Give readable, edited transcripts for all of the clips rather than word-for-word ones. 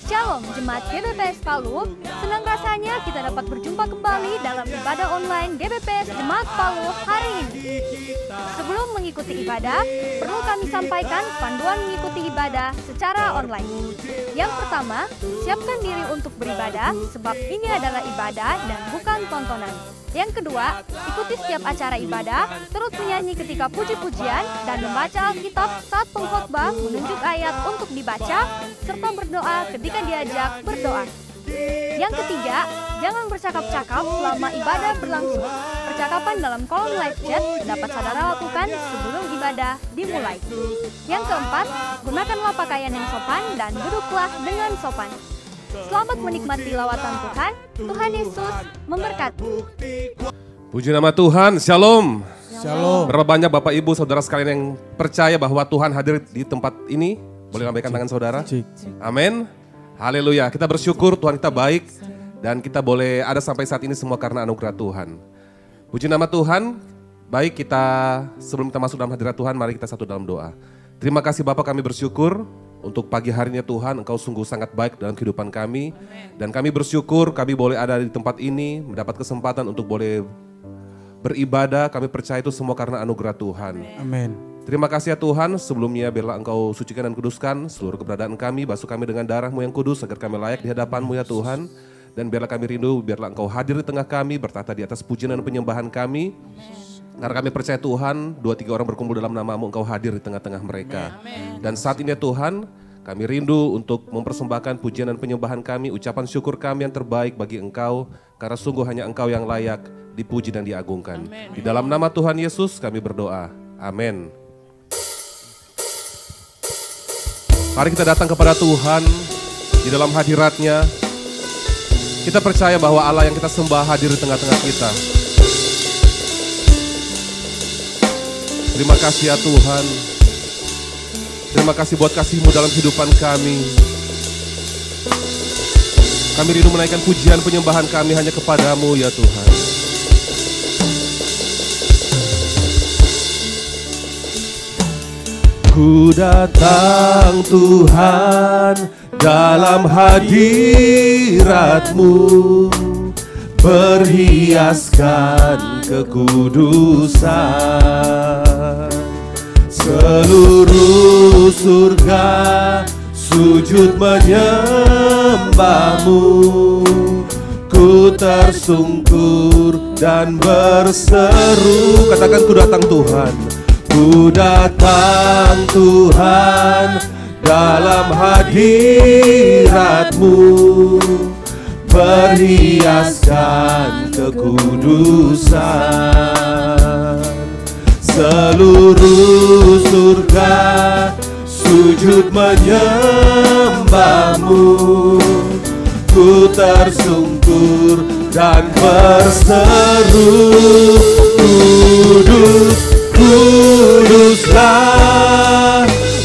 Shalom Jemaat GBPS Palu, senang rasanya kita dapat berjumpa kembali dalam ibadah online GBPS Jemaat Palu hari ini. Sebelum mengikuti ibadah, perlu kami sampaikan panduan mengikuti ibadah secara online. Yang pertama, siapkan diri untuk beribadah sebab ini adalah ibadah dan bukan tontonan. Yang kedua, ikuti setiap acara ibadah, turut menyanyi ketika puji-pujian, dan membaca Alkitab saat pengkhotbah menunjuk ayat untuk dibaca, serta berdoa ketika diajak berdoa. Yang ketiga, jangan bercakap-cakap selama ibadah berlangsung. Percakapan dalam kolom live chat dapat saudara lakukan sebelum ibadah dimulai. Yang keempat, gunakanlah pakaian yang sopan dan duduklah dengan sopan. Selamat menikmati lawatan Tuhan. Tuhan Yesus memberkati. Puji nama Tuhan, Shalom. Shalom. Berapa banyak Bapak Ibu Saudara sekalian yang percaya bahwa Tuhan hadir di tempat ini? Boleh lambaikan tangan saudara? Amin. Haleluya. Kita bersyukur Tuhan kita baik dan kita boleh ada sampai saat ini semua karena anugerah Tuhan. Puji nama Tuhan. Baik, kita sebelum kita masuk dalam hadirat Tuhan, mari kita satu dalam doa. Terima kasih Bapak, kami bersyukur untuk pagi harinya Tuhan, Engkau sungguh sangat baik dalam kehidupan kami. Dan kami bersyukur kami boleh ada di tempat ini, mendapat kesempatan untuk boleh beribadah. Kami percaya itu semua karena anugerah Tuhan. Amin. Terima kasih ya Tuhan, sebelumnya biarlah Engkau sucikan dan kuduskan seluruh keberadaan kami, basuh kami dengan darah-Mu yang kudus agar kami layak di hadapan-Mu ya Tuhan. Dan biarlah kami rindu, biarlah Engkau hadir di tengah kami, bertata di atas pujian dan penyembahan kami. Karena kami percaya Tuhan, 2-3 orang berkumpul dalam nama-Mu, Engkau hadir di tengah-tengah mereka. Dan saat ini ya Tuhan, kami rindu untuk mempersembahkan pujian dan penyembahan kami, ucapan syukur kami yang terbaik bagi Engkau, karena sungguh hanya Engkau yang layak dipuji dan diagungkan. Di dalam nama Tuhan Yesus kami berdoa. Amin. Mari kita datang kepada Tuhan di dalam hadirat-Nya. Kita percaya bahwa Allah yang kita sembah hadir di tengah-tengah kita. Terima kasih ya Tuhan. Terima kasih buat kasih-Mu dalam kehidupan kami. Kami rindu menaikkan pujian penyembahan kami hanya kepada-Mu ya Tuhan. Ku datang Tuhan dalam hadirat-Mu, berhiaskan kekudusan. Seluruh surga sujud menyembah-Mu, ku tersungkur dan berseru. Katakan ku datang Tuhan. Ku datang Tuhan dalam hadirat-Mu, berhiaskan kekudusan. Seluruh surga sujud menyembah-Mu, ku tersungkur dan berseru. Kudus, kuduslah,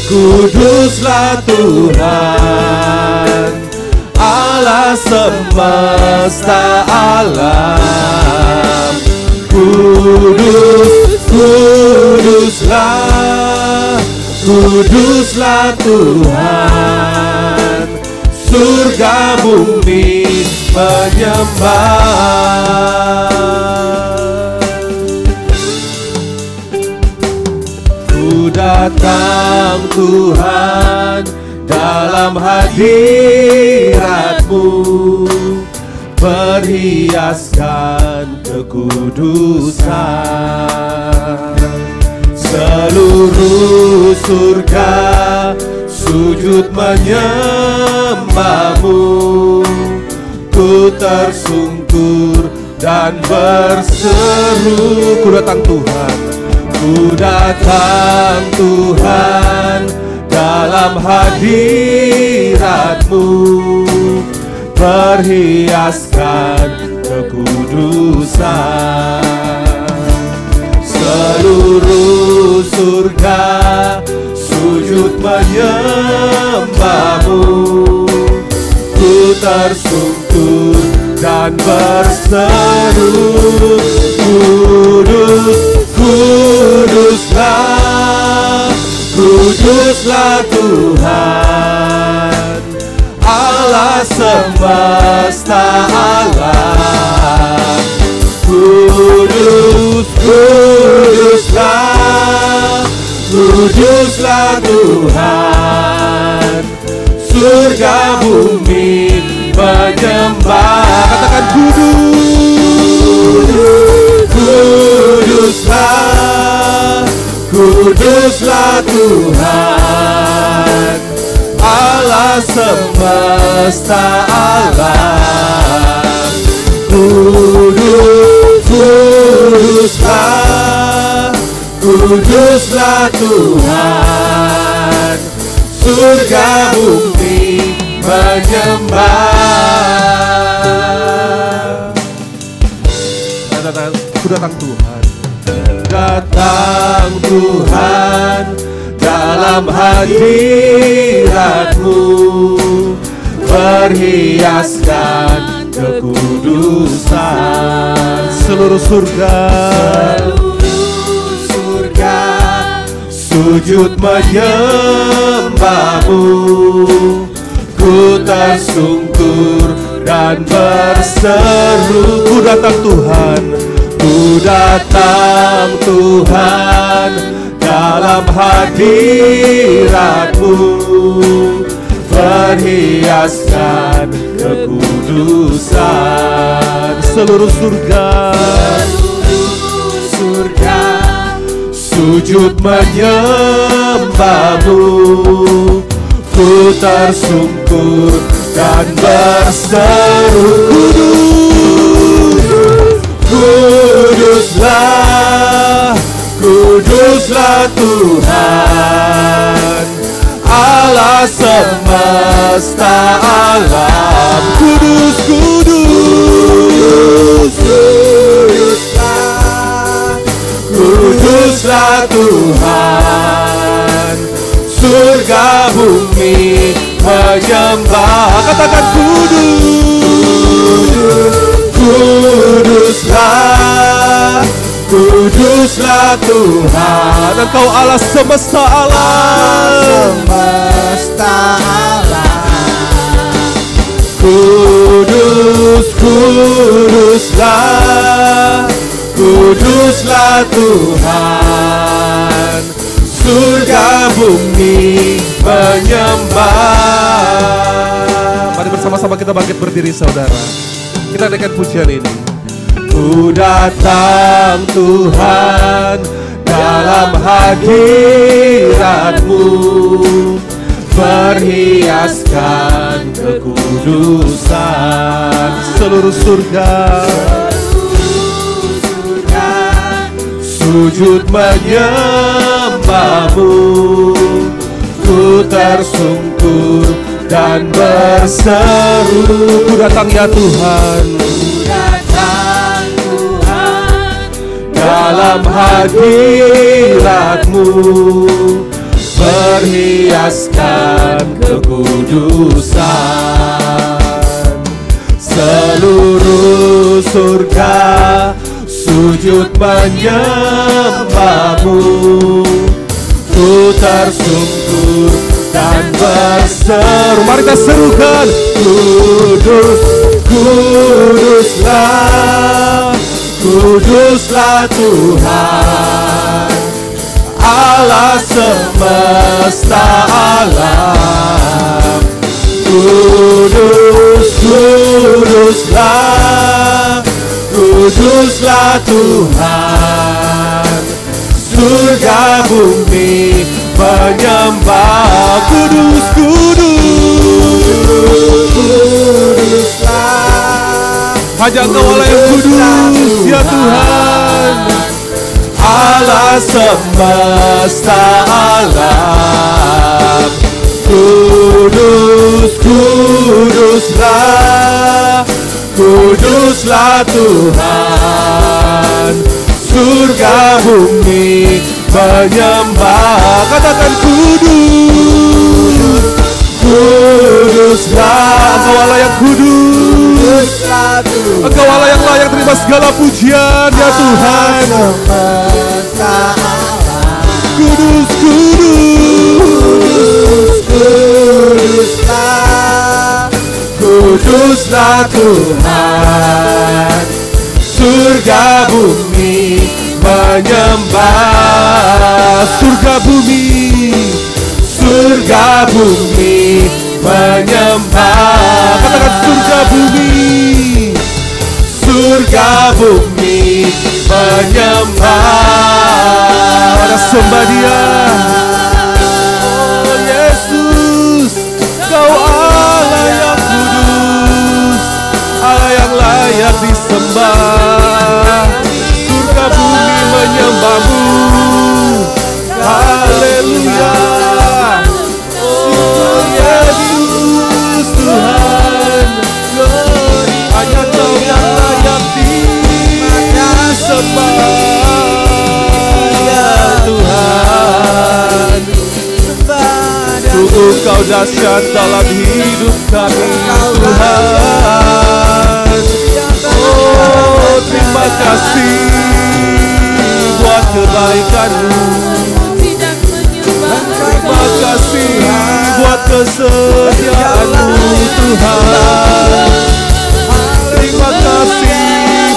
kuduslah Tuhan, Allah semesta alam. Kudus, kuduslah, kuduslah Tuhan, surga bumi menyembah. Ku datang Tuhan dalam hadirat-Mu, berhiaskan kekudusan. Seluruh surga sujud menyembah-Mu, ku tersungkur dan berseru. Ku datang Tuhan, ku datang Tuhan dalam hadirat-Mu, berhiaskan kekudusan. Seluruh surga sujud menyembah-Mu, ku tersungkur dan berseru. Kudus, kuduslah, kuduslah Tuhan, Allah semesta alam. Kudus, kuduslah, kuduslah Tuhan. Surga bumi menyembah. Katakan kudus, kuduslah, kuduslah Tuhan. Allah semesta alam. Kudus, kuduslah, kuduslah Tuhan. Surga bumi menyembah. Ku datang Tuhan. Datang Tuhan dalam hadirat-Mu, perhiaskan kekudusan. Seluruh surga, seluruh surga sujud menyembah-Mu. Ku tersungkur dan berseru. ku datang Tuhan. Ku datang Tuhan dalam hadirat-Mu, perhiaskan kekudusan. Seluruh surga, seluruh surga sujud menyembah-Mu. Ku tersungkur dan berseru. Kuduslah, kuduslah Tuhan, Allah semesta alam. Kudus, kudus, kuduslah, kuduslah Tuhan. Surga bumi menyembah. Katakan kudus, kuduslah, kuduslah Tuhan. Engkau Allah semesta alam. Semesta alam. Kudus, kuduslah, kuduslah Tuhan. Surga bumi menyembah. Mari bersama-sama kita bangkit berdiri, saudara. Kita naikkan pujian ini. Ku datang Tuhan dalam hadirat-Mu, perhiaskan kekudusan. Seluruh surga, sujud menyembah-Mu. Ku tersungkur dan berseru. ku datang ya Tuhan. Ku datang Tuhan dalam hadirat-Mu, perhiaskan kekudusan. Seluruh surga sujud menyembah-Mu. Ku tersungkur dan berseru. Mari kita serukan. Kudus, kuduslah, kuduslah Tuhan, Allah semesta alam. Kudus, kuduslah, kuduslah Tuhan. Surga bumi menyembah. Kudus, kudus, kuduslah. Hanya Engkau Allah yang kudus ya Tuhan. Allah semesta alam. Kudus, kuduslah, kuduslah Tuhan. Surga bumi menyembah. Katakan kudus, kuduslah. Engkau Allah yang kudus. Engkau Allah yang layak terima segala pujian ya Tuhan. Kudus, kudus, kuduslah, kudus. kuduslah Tuhan. Surga bumi menyembah. Surga bumi menyembah. Katakan surga bumi. Surga bumi menyembah. Ada sembah Dia. Oh Yesus, Kau Allah yang kudus, Allah yang layak disembah. Surga bumi menyembah-Mu. Haleluya. Oh Yesus Tuhan, hanya Kau yang layak disembah. Tuhan, sungguh Kau dahsyat dalam hidup kami Tuhan. Oh terima kasih buat kebaikan-Mu. Terima kasih buat kesetiaan-Mu Tuhan. Terima kasih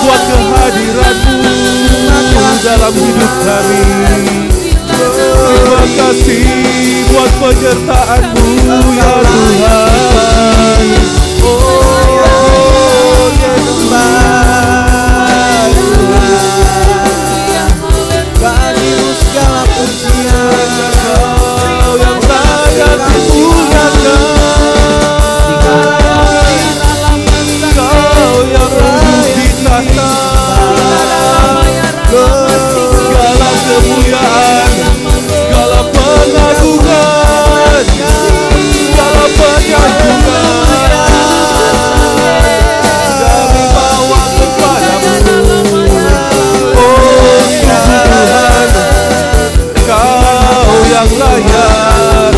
buat kehadiran-Mu dalam hidup kami. Terima kasih buat penyertaan-Mu ya Tuhan. Oh Yesus, bagi-Mu segala pujian. Kau yang layak dimuliakan. Kau yang duduk di tahta. Segala kemuliaan, segala pengagungan, segala pengagungan kami bawa kepada-Mu. Oh Tuhan, Kau yang layak,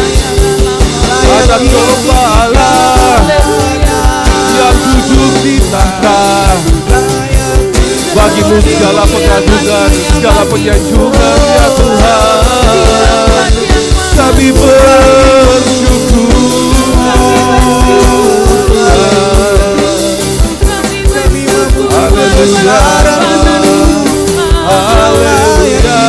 Anak domba Allah yang duduk di tahta. Bagi-Mu segala pengagungan, segala penyanjungan ya Tuhan. Kami bersyukur. Haleluya. Haleluya.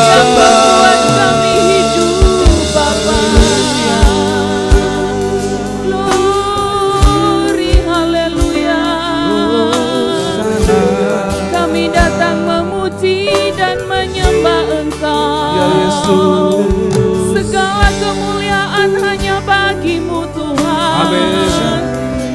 Segala kemuliaan hanya bagi-Mu Tuhan. Amin.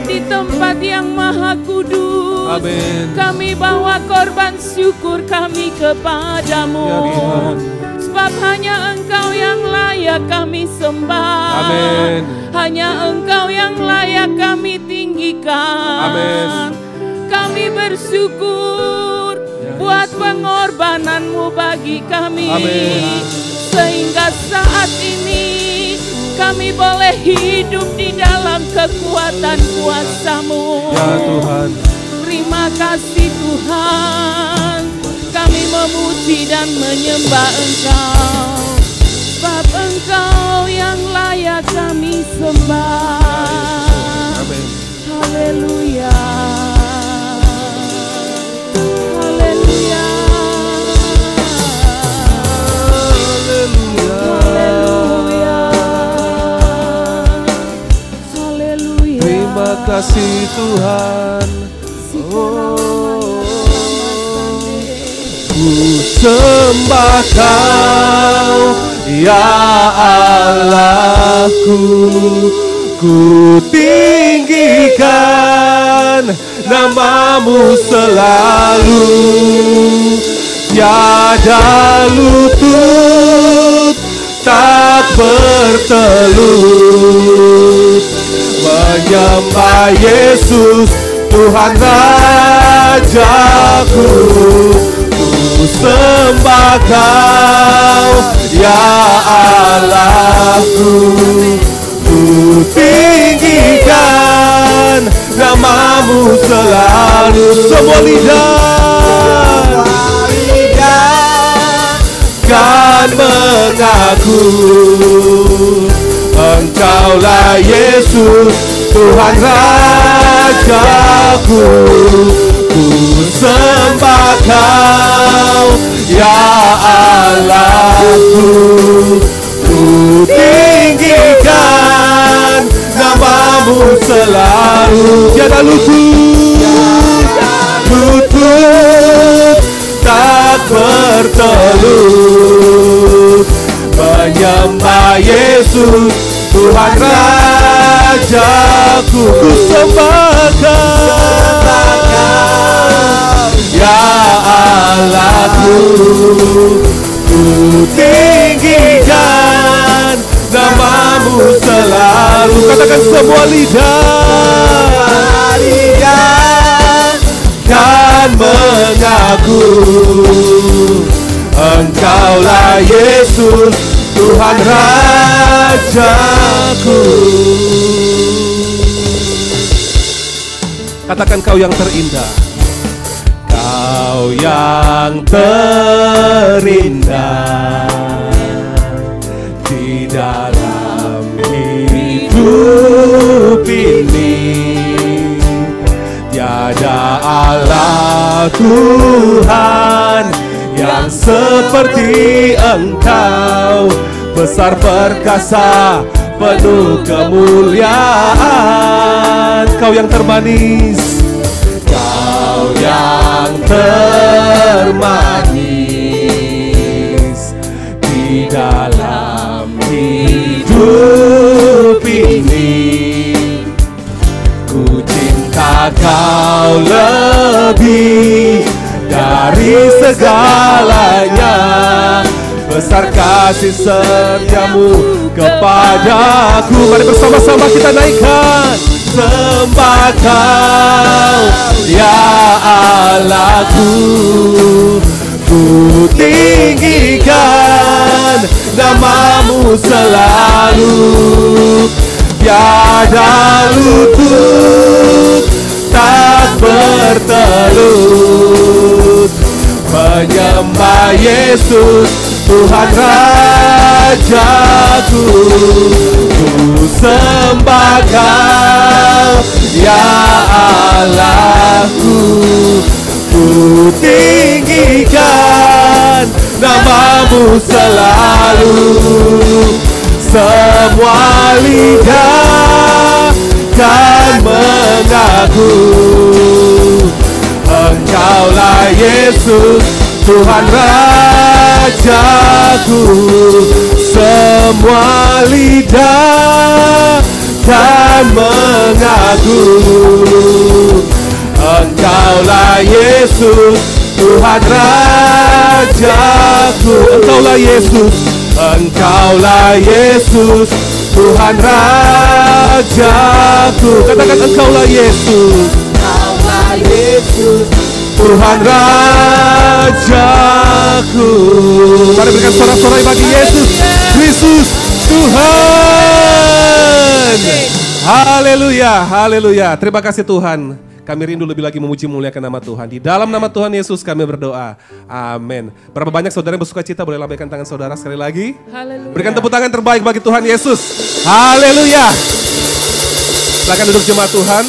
Di tempat yang maha kudus, Amin. kami bawa korban syukur kami kepada-Mu. Ya Tuhan. Sebab hanya Engkau yang layak kami sembah. Amin. Hanya Engkau yang layak kami tinggikan. Amin. Kami bersyukur buat pengorbanan-Mu bagi kami. Amin. Sehingga saat ini kami boleh hidup di dalam kekuatan kuasa-Mu. Ya Tuhan. Terima kasih Tuhan. Kami memuji dan menyembah Engkau. Sebab Engkau yang layak kami sembah. Amin. Haleluya. Haleluya. Haleluya. Haleluya. Terima kasih Tuhan. Ku sembah Kau ya Allahku. Ku tinggikan nama-Mu selalu. Tiada lutut tak bertelut menyembah Yesus Tuhan Rajaku. Ku sembah Kau ya Allahku. Ku tinggikan nama-Mu selalu. Semua lidah kan mengaku Engkaulah Yesus Tuhan Raja. aku, ku sembah Kau, ya Allahku. Ku tinggikan nama-Mu selalu, tiada lutut tak bertelut, menyembah Yesus Tuhan Rajaku. Ku sembah Kau, ya Allahku. Ku tinggikan nama-Mu selalu. Katakan semua lidah kan mengaku, Engkaulah Yesus Tuhan Rajaku. Katakan Kau yang terindah. Kau yang terindah di dalam hidup ini. Tiada Allah Tuhan yang seperti Engkau, besar perkasa, penuh kemuliaan. Kau yang termanis, Kau yang termanis di dalam hidup ini. Ku cinta Kau lebih dari segalanya, besar kasih setiamu kepadaku. Mari bersama-sama kita naikkan. Sembah Kau, ya Allahku. Ku tinggikan nama-Mu selalu, tiada lutut tak bertelut, menyembah Yesus Tuhan Rajaku. Ku sembah Kau, ya Allahku. Ku tinggikan nama-Mu selalu, semua lidah kan mengaku, Engkaulah Yesus Tuhan Rajaku. Semua lidah kan mengaku, Engkaulah Yesus Tuhan Rajaku. Engkaulah Yesus, Engkaulah Yesus Tuhan Rajaku. katakan Engkaulah Yesus, Engkaulah Yesus Tuhan Rajaku. mari berikan sorak-sorai bagi Yesus Kristus Tuhan. Haleluya, haleluya. Terima kasih Tuhan. Kami rindu lebih lagi memuji muliakan nama Tuhan. Di dalam nama Tuhan Yesus kami berdoa. Amin. Berapa banyak saudara yang bersuka cita, boleh lambaikan tangan saudara sekali lagi. Haleluya. Berikan tepuk tangan terbaik bagi Tuhan Yesus. Haleluya. Silakan duduk jemaat Tuhan.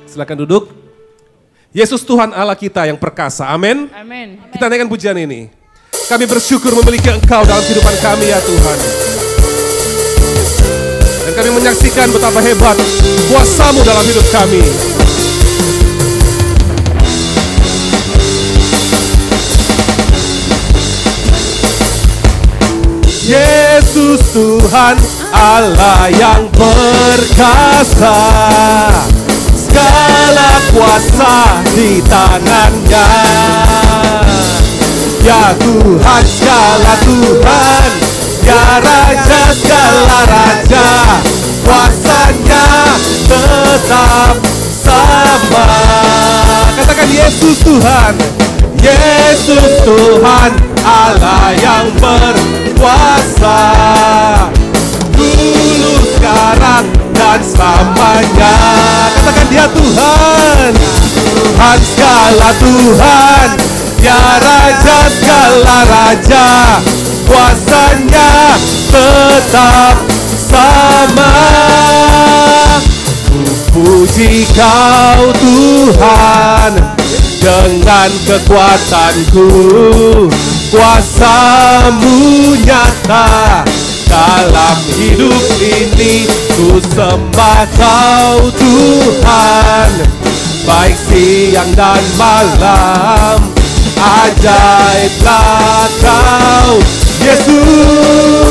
Silakan duduk. Yesus Tuhan Allah kita yang perkasa. Amin. Amin. Kita naikkan pujian ini. Kami bersyukur memiliki Engkau dalam kehidupan kami ya Tuhan. Dan kami menyaksikan betapa hebat kuasa-Mu dalam hidup kami. Yesus Tuhan Allah yang perkasa, segala kuasa di tangan-Nya. Ya Tuhan segala Tuhan, ya Raja segala Raja, kuasa-Nya tetap sama. Katakan Yesus Tuhan. Yesus Tuhan Allah yang berkuasa, dulu sekarang dan selamanya. Katakan Dia Tuhan. Tuhan segala Tuhan, ya Raja segala Raja, kuasa-Nya tetap sama. Ku puji Kau Tuhan, dengan kekuatanku, kuasa-Mu nyata dalam hidup ini. Ku sembah Kau Tuhan, baik siang dan malam. Ajaiblah Kau Yesus.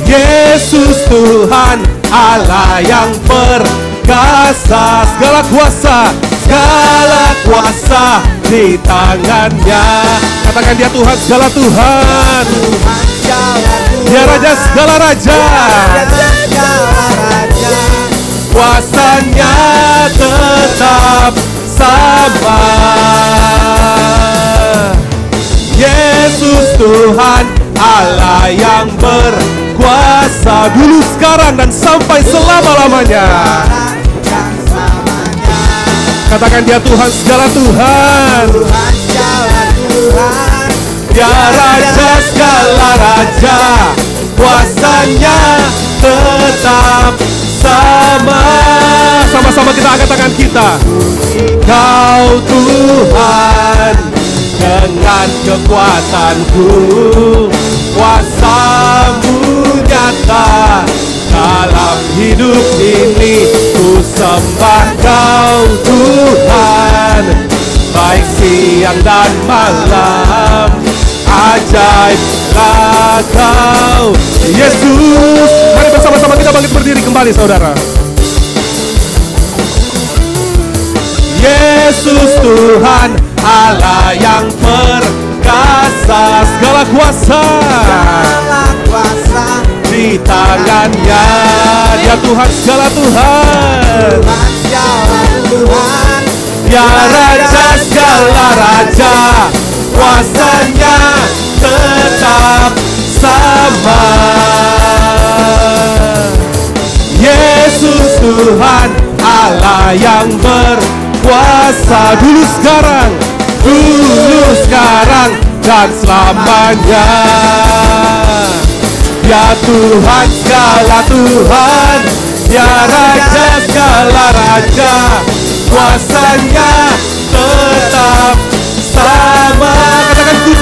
Yesus Tuhan Allah yang perkasa, segala kuasa di tangannya. Katakan dia Tuhan segala Tuhan, dia Raja segala Raja, kuasanya tetap sama. Yesus Tuhan Allah yang berkuasa, dulu, sekarang, dan sampai selama-lamanya. Katakan dia Tuhan segala Tuhan, dia Raja segala Raja, kuasanya tetap sama. Sama-sama kita angkat tangan kita. Kau Tuhan, dengan kekuatanku, kuasa-Mu nyata dalam hidup ini. Ku sembah Kau Tuhan, baik siang dan malam. Ajaiblah Kau Yesus. Mari bersama-sama kita bangkit berdiri kembali, saudara. Yesus Tuhan Allah yang perkasa, segala kuasa di tangannya. Dia Tuhan segala Tuhan, dia Raja segala Raja, kuasanya tetap sama. Yesus Tuhan Allah yang berkuasa, dulu sekarang dan selamanya. Ya Tuhan segala Tuhan, ya Raja segala Raja, kuasanya tetap sama. Katakan ku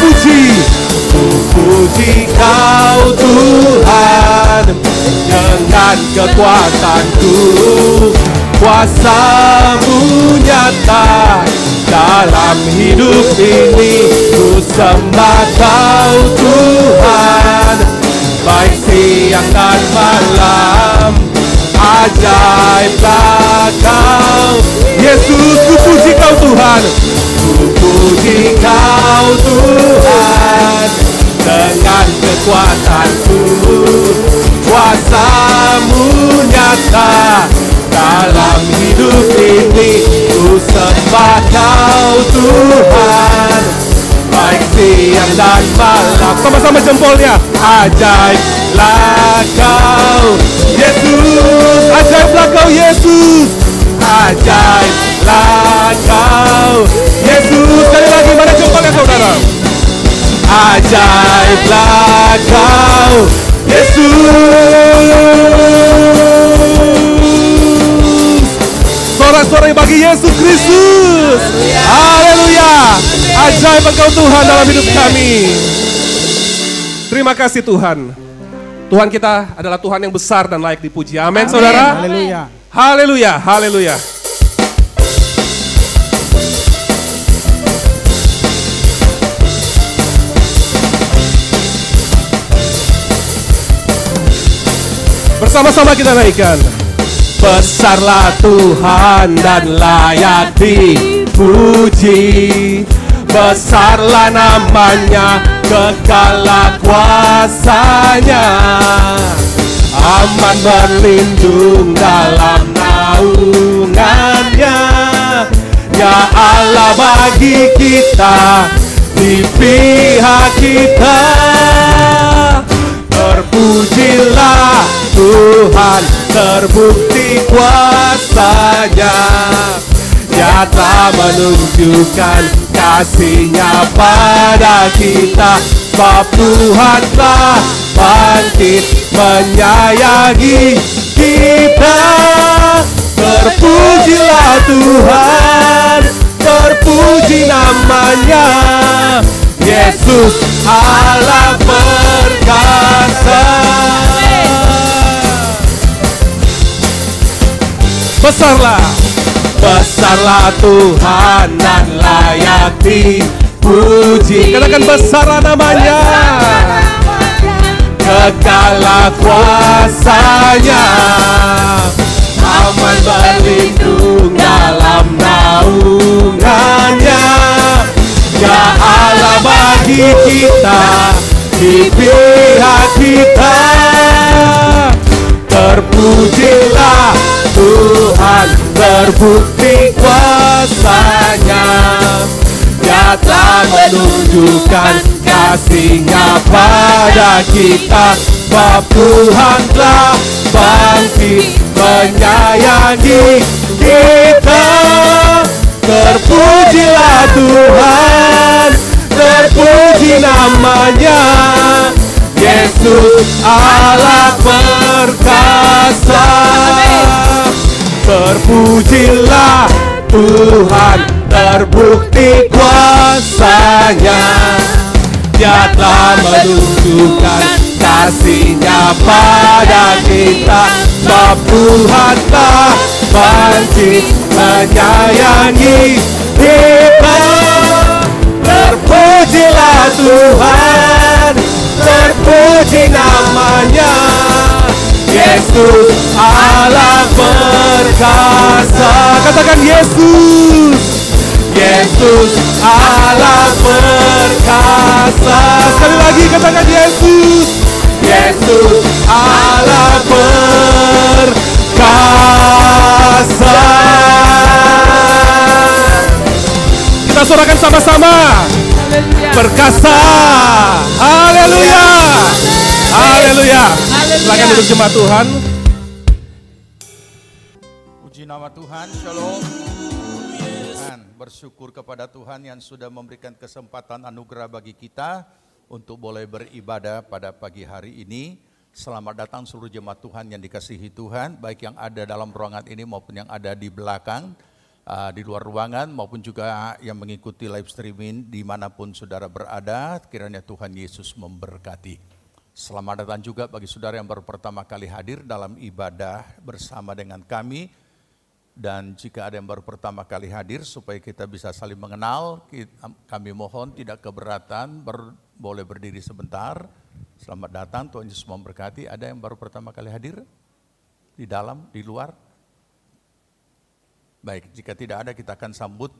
puji Kau Tuhan, dengan kekuatanku, kuasa-Mu nyata dalam hidup ini. Ku sembah Kau Tuhan, baik siang dan malam. Ajaiblah Kau Yesus. Ku puji Kau Tuhan, ku puji Kau Tuhan, dengan kekuatanku, kuasa-Mu nyata dalam hidup ini. Ku sembah Kau Tuhan, baik siang dan malam. Sama-sama jempolnya. Ajaiblah Kau Yesus, ajaiblah Kau Yesus, ajaiblah Kau Yesus. Sekali lagi, mana jempolnya saudara? Ajaiblah Kau Yesus. Sorak-sorai bagi Yesus Kristus. Haleluya. Ajaib Engkau Tuhan dalam hidup kami. Terima kasih Tuhan. Tuhan kita adalah Tuhan yang besar dan layak dipuji. Amin, saudara. Haleluya. Haleluya. Haleluya. Bersama-sama kita naikkan. Besarlah Tuhan dan layak dipuji. Besarlah namanya, kekallah kuasanya. Aman berlindung dalam naungannya. Ya Allah bagi kita, di pihak kita. Terpujilah Tuhan, terbukti kuasanya. Dia telah menunjukkan kasih-Nya pada kita. Sebab Tuhan telah bangkit menyayangi kita. Terpujilah Tuhan, terpuji namanya. Yesus Allah perkasa. Besarlah, besarlah Tuhan dan layak dipuji. Katakan besarlah namanya. Kekallah kuasa-Nya, aman berlindung dalam naungan-Nya. Ya Allah bagi kita, di pihak kita. Terpujilah Tuhan, terbukti kuasa-Nya. Dia telah menunjukkan kasih-Nya pada kita. Sebab Tuhan telah bangkit menyayangi kita. Terpujilah Tuhan, terpuji namanya. Yesus Allah perkasa. Terpujilah Tuhan, terbukti kuasa-Nya. Dia telah menunjukkan kasih-Nya pada kita. Sebab Tuhan telah bangkit menyayangi kita. Terpujilah Tuhan, terpuji namanya. Yesus Allah perkasa. Katakan Yesus, Yesus Allah perkasa. Sekali lagi katakan Yesus, Yesus Allah perkasa. Kita sorakan sama-sama. Perkasa. Haleluya. Haleluya. Silakan duduk jemaat Tuhan. Puji nama Tuhan, shalom. Tuhan, bersyukur kepada Tuhan yang sudah memberikan kesempatan anugerah bagi kita untuk boleh beribadah pada pagi hari ini. Selamat datang seluruh jemaat Tuhan yang dikasihi Tuhan, baik yang ada dalam ruangan ini maupun yang ada di belakang, di luar ruangan, maupun juga yang mengikuti live streaming dimanapun saudara berada. Kiranya Tuhan Yesus memberkati. Selamat datang juga bagi saudara yang baru pertama kali hadir dalam ibadah bersama dengan kami. Dan jika ada yang baru pertama kali hadir, supaya kita bisa saling mengenal, kami mohon tidak keberatan, boleh berdiri sebentar. Selamat datang, Tuhan Yesus memberkati. Ada yang baru pertama kali hadir? Di dalam, di luar? Baik, jika tidak ada kita akan sambut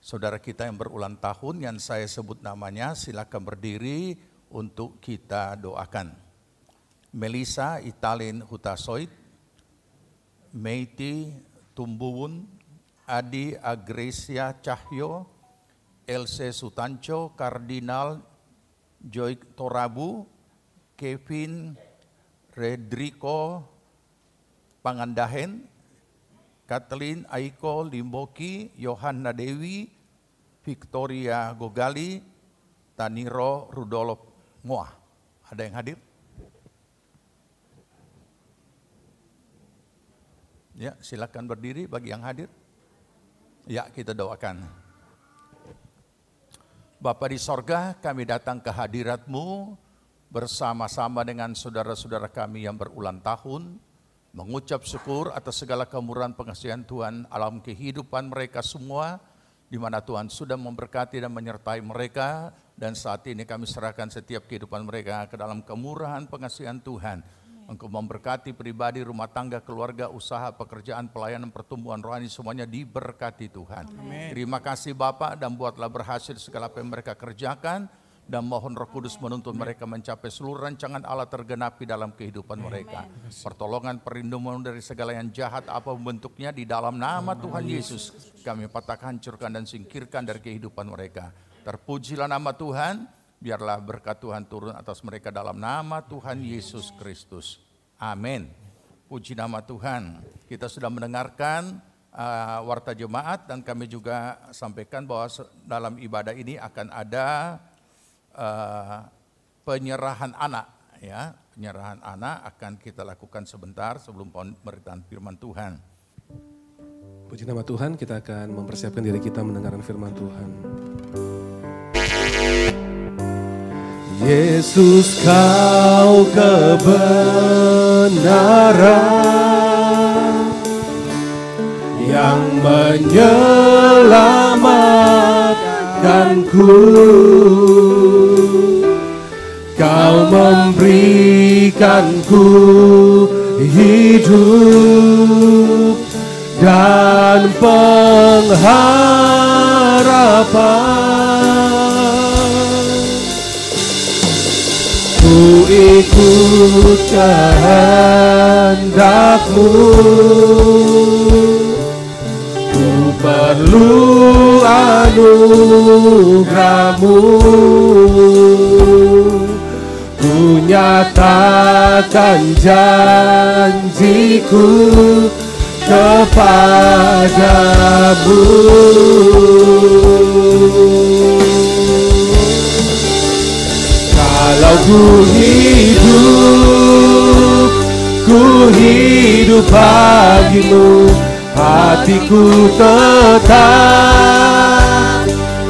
saudara kita yang berulang tahun yang saya sebut namanya. Silakan berdiri untuk kita doakan. Melissa Italin Hutasoid, Meiti Tumbuwun, Adi Agresia Cahyo, Else Sutanco, Kardinal Joy Torabu, Kevin Redriko Pangandahen, Kathleen Aiko Limboki, Yohanna Dewi, Victoria Gogali, Taniro Rudolf Moa. Ada yang hadir? Ya, silakan berdiri bagi yang hadir. Ya, kita doakan. Bapa di sorga, kami datang ke hadirat-Mu bersama-sama dengan saudara-saudara kami yang berulang tahun, mengucap syukur atas segala kemurahan pengasihan Tuhan alam kehidupan mereka semua, di mana Tuhan sudah memberkati dan menyertai mereka. Dan saat ini kami serahkan setiap kehidupan mereka ke dalam kemurahan pengasihan Tuhan. Engkau memberkati pribadi, rumah tangga, keluarga, usaha, pekerjaan, pelayanan, pertumbuhan rohani, semuanya diberkati Tuhan. Amen. Terima kasih Bapa, dan buatlah berhasil segala apa yang mereka kerjakan. Dan mohon Roh Kudus menuntun mereka mencapai seluruh rancangan Allah tergenapi dalam kehidupan mereka. Pertolongan, perlindungan dari segala yang jahat apapun bentuknya, di dalam nama Tuhan Yesus kami patahkan, hancurkan dan singkirkan dari kehidupan mereka. Terpujilah nama Tuhan, biarlah berkat Tuhan turun atas mereka dalam nama Tuhan Yesus Kristus. Amin. Puji nama Tuhan. Kita sudah mendengarkan warta jemaat, dan kami juga sampaikan bahwa dalam ibadah ini akan ada penyerahan anak, ya, penyerahan anak akan kita lakukan sebentar sebelum pemberitaan firman Tuhan. Puji nama Tuhan, kita akan mempersiapkan diri kita mendengarkan firman Tuhan. Yesus, Kau kebenaran yang menyelamatkanku. Kau memberikanku hidup dan pengharapan. Ku ikut kehendak-Mu, ku perlu anugerah-Mu. Ku nyatakan janjiku kepadamu. Kalau ku hidup bagimu, hatiku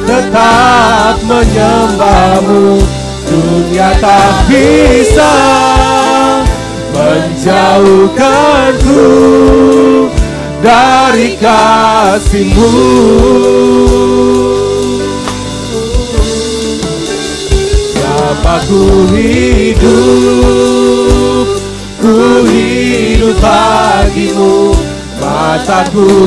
tetap menyembahmu. Dunia tak bisa menjauhkanku dari kasih-Mu. Selama ku hidup bagimu, mataku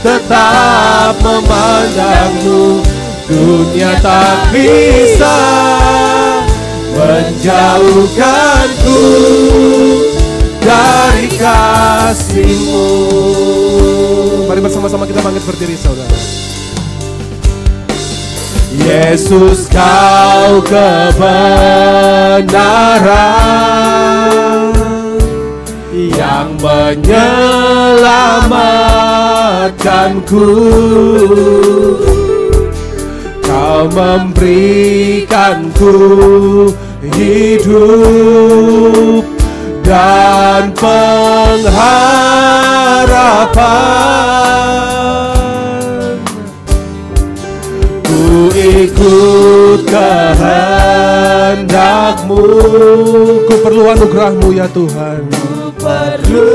tetap memandang-Mu. Dunia tak bisa menjauhkanku dari kasih-Mu. Mari bersama-sama kita bangkit berdiri, saudara. Yesus, Kau kebenaran yang menyelamatkanku. Kau memberikanku hidup dan pengharapan. Ku ikut kehendak-Mu, ku perlu anugerah-Mu ya Tuhan. Ku perlu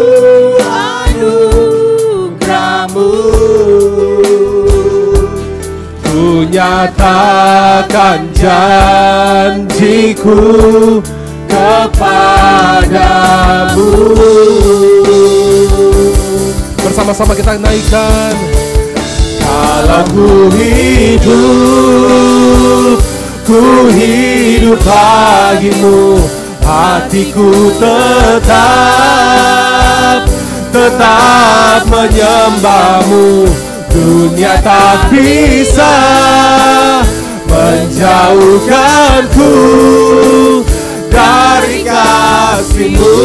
anugerah-Mu. Ku nyatakan janjiku kepadamu. Bersama-sama kita naikkan. Kalau ku hidup bagimu, hatiku tetap menyembahmu. Dunia tak bisa menjauhkanku dari kasih-Mu.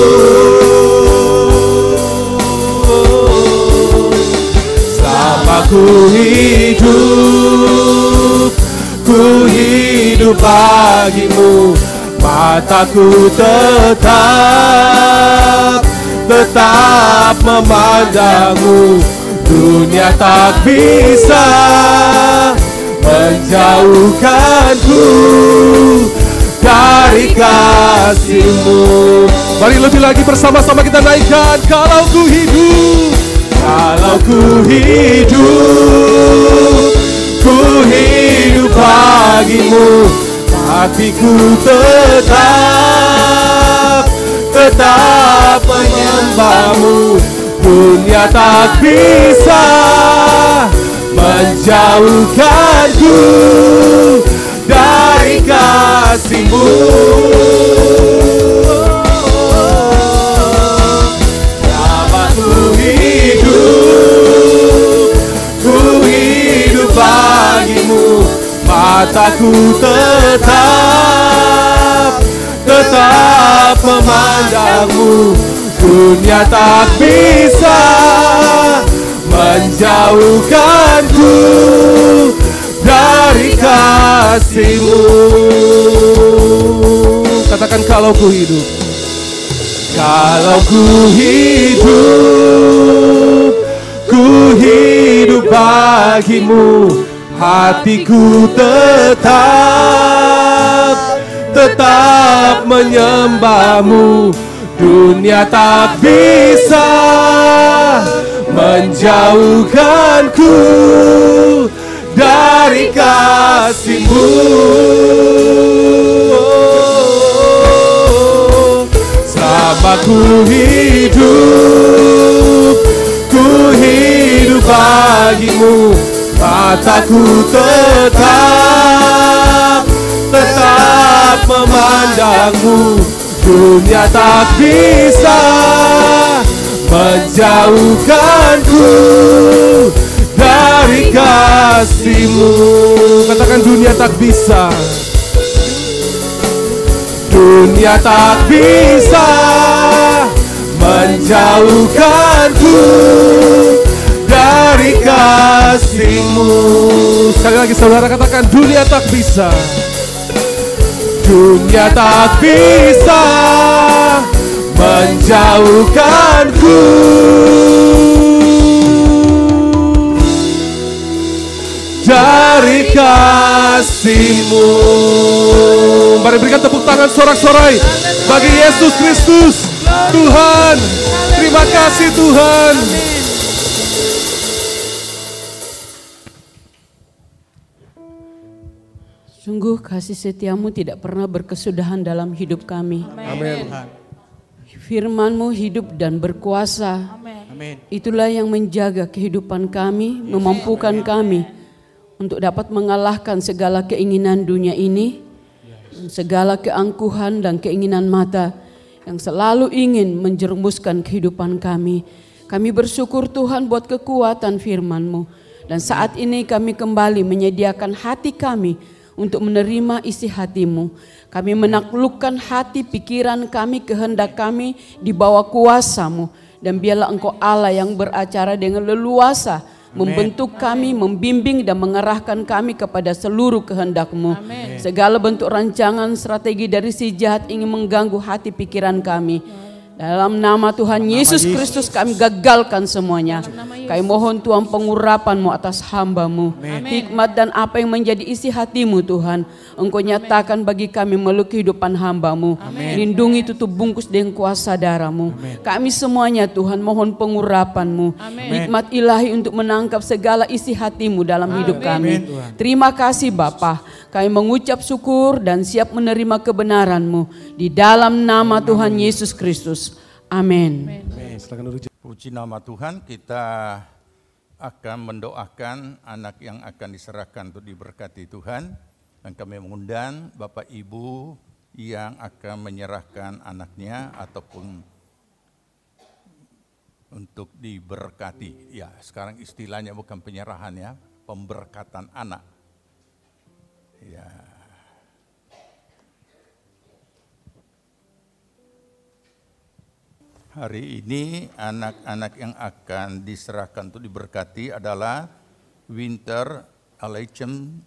Selama ku hidup bagimu, mataku tetap memandang-Mu. Dunia tak bisa menjauhkanku dari kasih-Mu. Mari lebih lagi bersama-sama kita naikkan. Kalau ku hidup bagimu, hatiku tetap menyembah-Mu. Dunia tak bisa menjauhkanku dari kasih-Mu. Selama ku hidup bagimu, mataku tetap memandang-Mu. dunia tak bisa menjauhkanku dari kasih-Mu. Katakan kalau ku hidup, kalau ku hidup bagi-Mu, hatiku tetap menyembah-Mu. Dunia tak bisa menjauhkanku dari kasih-Mu. Selama ku hidup bagi-Mu, mataku tetap memandang-Mu. Dunia tak bisa menjauhkanku dari kasih-Mu. Katakan dunia tak bisa. Dunia tak bisa menjauhkanku dari kasih-Mu. Sekali lagi saudara katakan dunia tak bisa. Dunia tak bisa menjauhkanku dari kasih-Mu. Mari berikan tepuk tangan sorak-sorai bagi Yesus Kristus. Tuhan, terima kasih Tuhan. Sungguh kasih setiamu tidak pernah berkesudahan dalam hidup kami. Amin. Firman-Mu hidup dan berkuasa. Amin. Itulah yang menjaga kehidupan kami, memampukan kami untuk dapat mengalahkan segala keinginan dunia ini, segala keangkuhan dan keinginan mata yang selalu ingin menjerumuskan kehidupan kami. Kami bersyukur Tuhan buat kekuatan firman-Mu. Dan saat ini kami kembali menyediakan hati kami untuk menerima isi hati-Mu. Kami menaklukkan hati, pikiran kami, kehendak kami di bawah kuasa-Mu. Dan biarlah Engkau Allah yang beracara dengan leluasa, membentuk kami, membimbing dan mengarahkan kami kepada seluruh kehendak-Mu. Segala bentuk rancangan, strategi dari si jahat ingin mengganggu hati pikiran kami. Dalam nama Tuhan Yesus Kristus kami gagalkan semuanya. Kami mohon Tuhan pengurapan-Mu atas hamba-Mu. Hikmat dan apa yang menjadi isi hati-Mu Tuhan, Engkau nyatakan bagi kami melalui kehidupan hamba-Mu. Lindungi, tutup bungkus dengan kuasa darah-Mu. Kami semuanya Tuhan mohon pengurapan-Mu. Hikmat ilahi untuk menangkap segala isi hati-Mu dalam hidup kami. Terima kasih Bapa. Kami mengucap syukur dan siap menerima kebenaran-Mu. Di dalam nama Tuhan Yesus Kristus. Amin. Puji nama Tuhan, kita akan mendoakan anak yang akan diserahkan untuk diberkati Tuhan. Dan kami mengundang Bapak Ibu yang akan menyerahkan anaknya ataupun untuk diberkati. Ya, sekarang istilahnya bukan penyerahan ya, pemberkatan anak. Ya. Hari ini anak-anak yang akan diserahkan untuk diberkati adalah Winter Alecem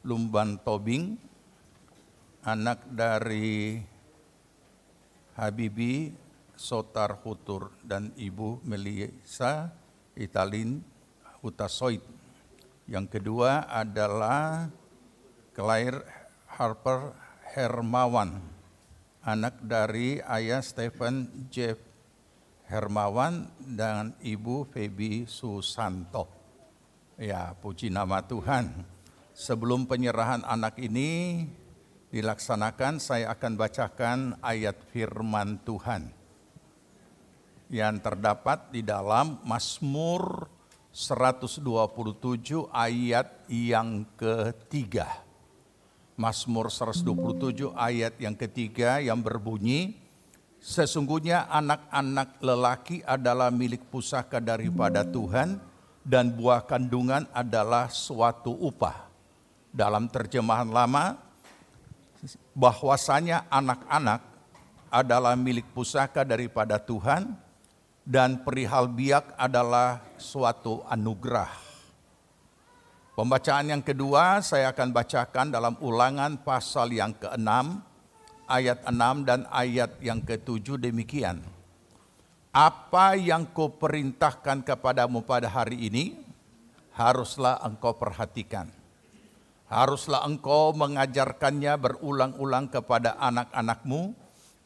Lumban Tobing, anak dari Habibi Sotar Hutur dan Ibu Melisa Italin Hutasoid. Yang kedua adalah Claire Harper Hermawan, anak dari ayah Stephen Jeff Hermawan dan Ibu Feby Susanto. Ya, puji nama Tuhan. Sebelum penyerahan anak ini dilaksanakan, saya akan bacakan ayat firman Tuhan yang terdapat di dalam Mazmur 127 ayat yang ketiga. Mazmur 127 ayat yang ketiga yang berbunyi, sesungguhnya anak-anak lelaki adalah milik pusaka daripada Tuhan dan buah kandungan adalah suatu upah. Dalam terjemahan lama, bahwasanya anak-anak adalah milik pusaka daripada Tuhan dan perihal biak adalah suatu anugerah. Pembacaan yang kedua saya akan bacakan dalam Ulangan pasal yang ke-6, ayat 6 dan ayat yang ke-7 demikian. Apa yang kau perintahkan kepadamu pada hari ini, haruslah engkau perhatikan. Haruslah engkau mengajarkannya berulang-ulang kepada anak-anakmu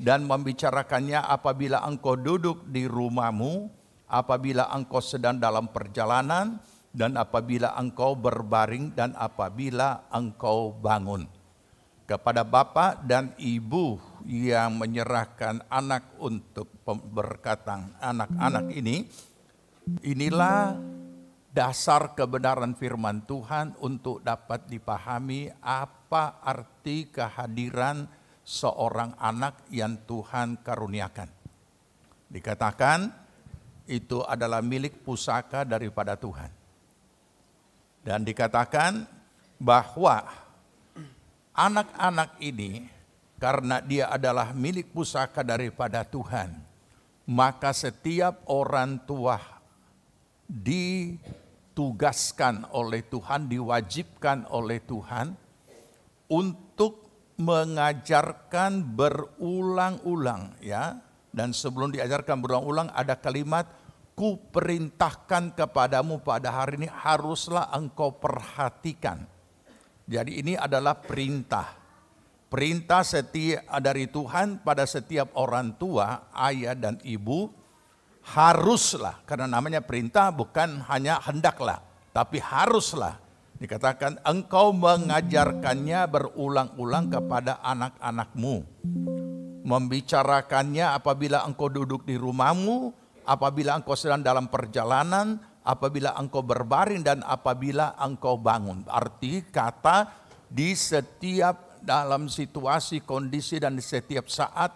dan membicarakannya apabila engkau duduk di rumahmu, apabila engkau sedang dalam perjalanan, dan apabila engkau berbaring dan apabila engkau bangun. Kepada bapa dan ibu yang menyerahkan anak untuk pemberkatan anak-anak ini, inilah dasar kebenaran firman Tuhan untuk dapat dipahami apa arti kehadiran seorang anak yang Tuhan karuniakan. Dikatakan itu adalah milik pusaka daripada Tuhan. Dan dikatakan bahwa anak-anak ini karena dia adalah milik pusaka daripada Tuhan, maka setiap orang tua ditugaskan oleh Tuhan, diwajibkan oleh Tuhan untuk mengajarkan berulang-ulang, ya. Dan sebelum diajarkan berulang-ulang ada kalimat, ku perintahkan kepadamu pada hari ini, haruslah engkau perhatikan. Jadi ini adalah perintah. Perintah dari Tuhan pada setiap orang tua, ayah dan ibu, haruslah, karena namanya perintah bukan hanya hendaklah, tapi haruslah. Dikatakan engkau mengajarkannya berulang-ulang kepada anak-anakmu. Membicarakannya apabila engkau duduk di rumahmu, apabila engkau sedang dalam perjalanan, apabila engkau berbaring dan apabila engkau bangun. Arti kata di setiap dalam situasi, kondisi dan di setiap saat,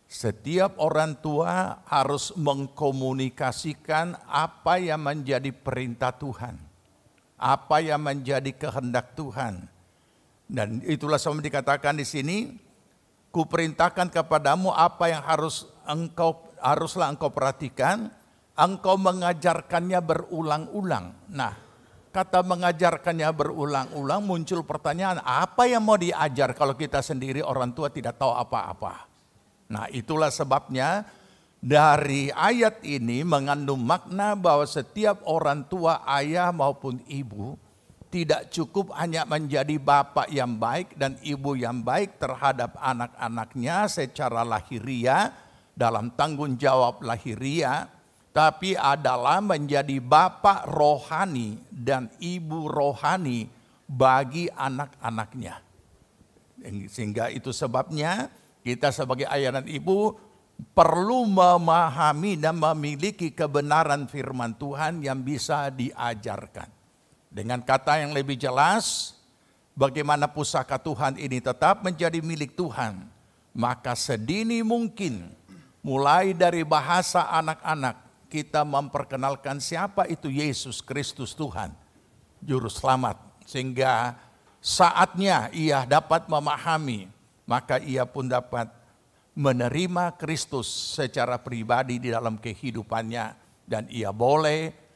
setiap orang tua harus mengkomunikasikan apa yang menjadi perintah Tuhan, apa yang menjadi kehendak Tuhan. Dan itulah sama dikatakan di sini, ku perintahkan kepadamu apa yang haruslah engkau perhatikan, engkau mengajarkannya berulang-ulang. Nah, kata mengajarkannya berulang-ulang muncul pertanyaan, apa yang mau diajar kalau kita sendiri orang tua tidak tahu apa-apa? Nah, itulah sebabnya dari ayat ini mengandung makna bahwa setiap orang tua, ayah maupun ibu, tidak cukup hanya menjadi bapak yang baik dan ibu yang baik terhadap anak-anaknya secara lahiriah, dalam tanggung jawab lahiriah, tapi adalah menjadi bapak rohani dan ibu rohani bagi anak-anaknya. Sehingga itu sebabnya kita sebagai ayah dan ibu perlu memahami dan memiliki kebenaran firman Tuhan yang bisa diajarkan. Dengan kata yang lebih jelas, bagaimana pusaka Tuhan ini tetap menjadi milik Tuhan, maka sedini mungkin mulai dari bahasa anak-anak kita memperkenalkan siapa itu Yesus Kristus Tuhan, Juru Selamat. Sehingga saatnya ia dapat memahami, maka ia pun dapat menerima Kristus secara pribadi di dalam kehidupannya. Dan ia boleh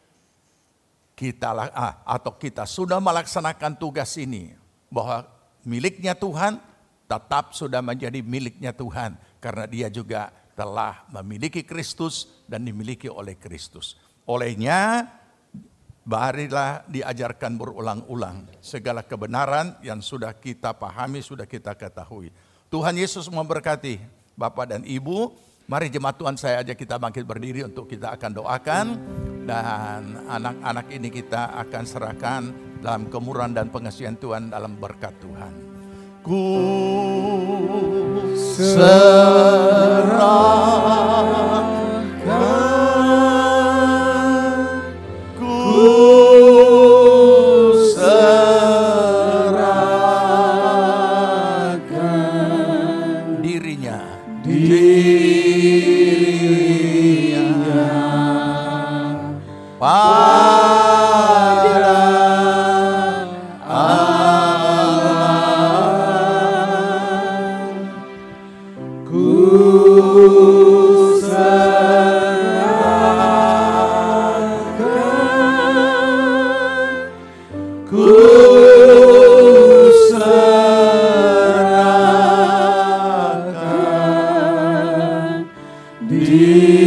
kita sudah melaksanakan tugas ini, bahwa miliknya Tuhan tetap sudah menjadi miliknya Tuhan, karena dia juga telah memiliki Kristus dan dimiliki oleh Kristus. Olehnya marilah diajarkan berulang-ulang segala kebenaran yang sudah kita pahami, sudah kita ketahui. Tuhan Yesus memberkati Bapak dan Ibu. Mari jemaat Tuhan, saya ajak kita bangkit berdiri untuk kita akan doakan. Dan anak-anak ini kita akan serahkan dalam kemurahan dan pengasihan Tuhan, dalam berkat Tuhan. Ku serahkan, ku serahkan dirinya. Pada Allah, ku serahkan dirinya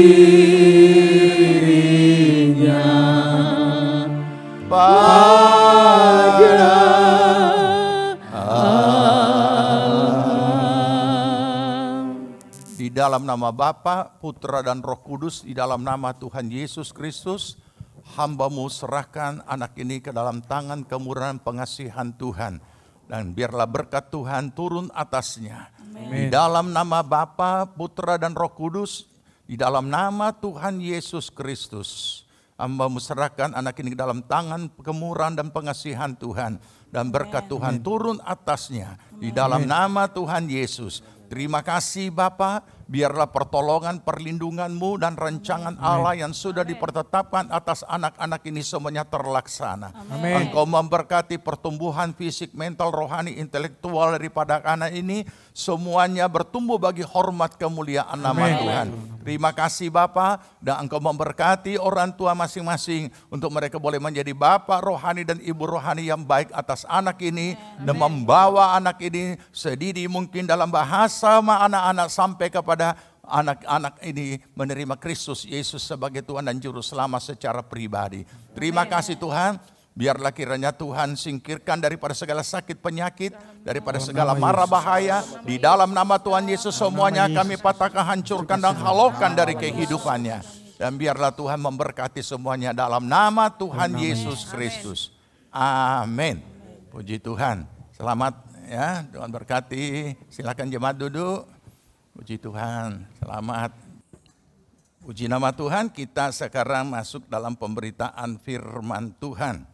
pada di dalam nama Bapa, Putra dan Roh Kudus, di dalam nama Tuhan Yesus Kristus, hamba-Mu serahkan anak ini ke dalam tangan kemurahan pengasihan Tuhan. Dan biarlah berkat Tuhan turun atasnya. Amen. Di dalam nama Bapa, Putra dan Roh Kudus, di dalam nama Tuhan Yesus Kristus, hamba-Mu serahkan anak ini ke dalam tangan kemurahan dan pengasihan Tuhan. Dan berkat Tuhan turun atasnya. Di dalam nama Tuhan Yesus. Terima kasih Bapa, biarlah pertolongan, perlindungan-Mu dan rancangan Allah yang sudah dipertetapkan atas anak-anak ini semuanya terlaksana. Amen. Engkau memberkati pertumbuhan fisik, mental, rohani, intelektual daripada anak ini, semuanya bertumbuh bagi hormat kemuliaan nama Tuhan. Terima kasih Bapa, dan Engkau memberkati orang tua masing-masing untuk mereka boleh menjadi bapak rohani dan ibu rohani yang baik atas anak ini, dan membawa anak ini sedini mungkin dalam bahasa anak-anak sampai kepada anak-anak ini menerima Kristus Yesus sebagai Tuhan dan Juru Selamat secara pribadi. Terima kasih Tuhan, biarlah kiranya Tuhan singkirkan daripada segala sakit penyakit, daripada segala mara bahaya. Di dalam nama Tuhan Yesus semuanya kami patahkan, hancurkan dan halaukan dari kehidupannya. Dan biarlah Tuhan memberkati semuanya dalam nama Tuhan Yesus Kristus. Amin. Puji Tuhan. Selamat ya, Tuhan berkati. Silakan jemaat duduk. Puji Tuhan, selamat. Puji nama Tuhan, kita sekarang masuk dalam pemberitaan firman Tuhan.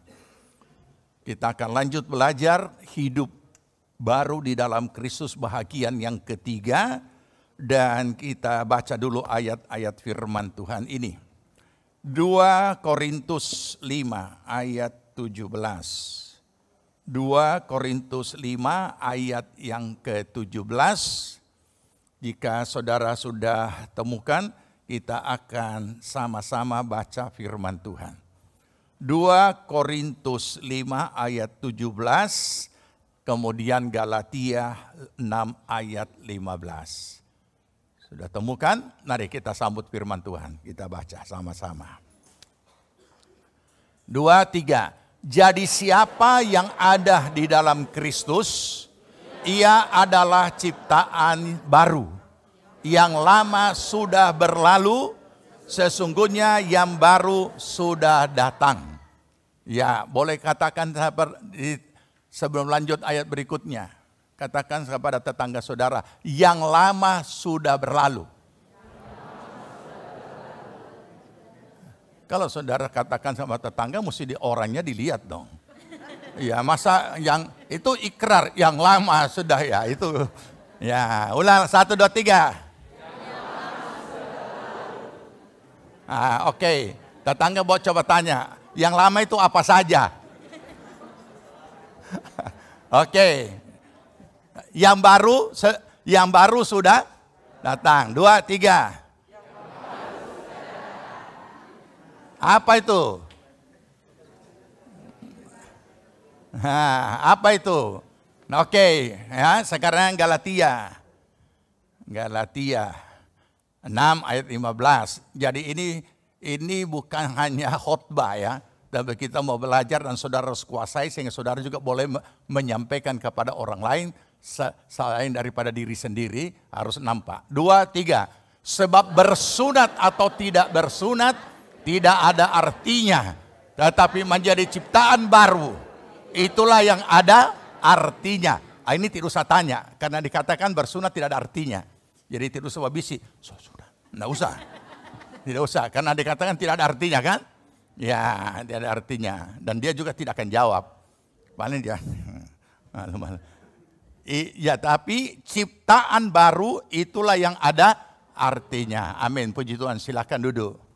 Kita akan lanjut belajar hidup baru di dalam Kristus bahagian yang ketiga. Dan kita baca dulu ayat-ayat firman Tuhan ini. 2 Korintus 5 ayat 17. 2 Korintus 5 ayat yang ke-17. Jika saudara sudah temukan, kita akan sama-sama baca firman Tuhan. 2 Korintus 5 ayat 17, kemudian Galatia 6 ayat 15. Sudah temukan? Mari kita sambut firman Tuhan. Kita baca sama-sama. 2, 3. Jadi siapa yang ada di dalam Kristus, ia adalah ciptaan baru. Yang lama sudah berlalu, sesungguhnya yang baru sudah datang. Ya, boleh katakan sebelum lanjut ayat berikutnya. Katakan kepada tetangga saudara, yang lama sudah berlalu. Kalau saudara katakan sama tetangga, mesti orangnya dilihat dong. Ya, masa yang itu ikrar yang lama sudah ya itu. Ya, ulang 1, 2, 3. Oke. Tetangga mau coba tanya, yang lama itu apa saja? Oke. Yang baru sudah datang. 2, 3. Apa itu? Apa itu? Oke, ya, sekarang Galatia 6 ayat 15. Jadi ini bukan hanya khotbah ya, tapi kita mau belajar dan saudara harus kuasai sehingga saudara juga boleh menyampaikan kepada orang lain selain daripada diri sendiri, harus nampak. 2, 3. Sebab bersunat atau tidak bersunat tidak ada artinya, tetapi menjadi ciptaan baru. Itulah yang ada artinya. Ini tidak usah tanya, karena dikatakan bersunat tidak ada artinya. Jadi tidak usah wabisi. Sudah, tidak usah. Tidak usah, karena dikatakan tidak ada artinya kan? Ya, tidak ada artinya. Dan dia juga tidak akan jawab. Paling dia, ya, tapi ciptaan baru itulah yang ada artinya. Amin, puji Tuhan. Silakan duduk.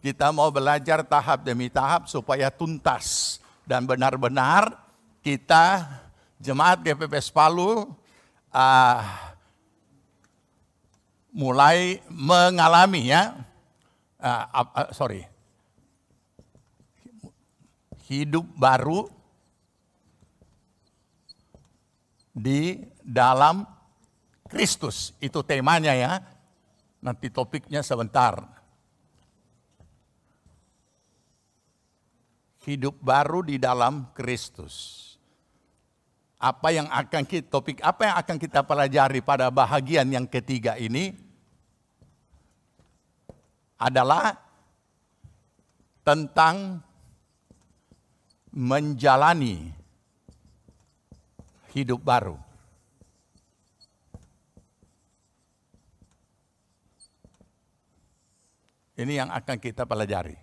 Kita mau belajar tahap demi tahap supaya tuntas. Dan benar-benar kita jemaat GPPS Palu mulai mengalami ya, hidup baru di dalam Kristus. Itu temanya ya. Nanti topiknya sebentar. Hidup baru di dalam Kristus. Apa yang akan kita pelajari pada bahagian yang ketiga ini adalah tentang menjalani hidup baru. Ini yang akan kita pelajari.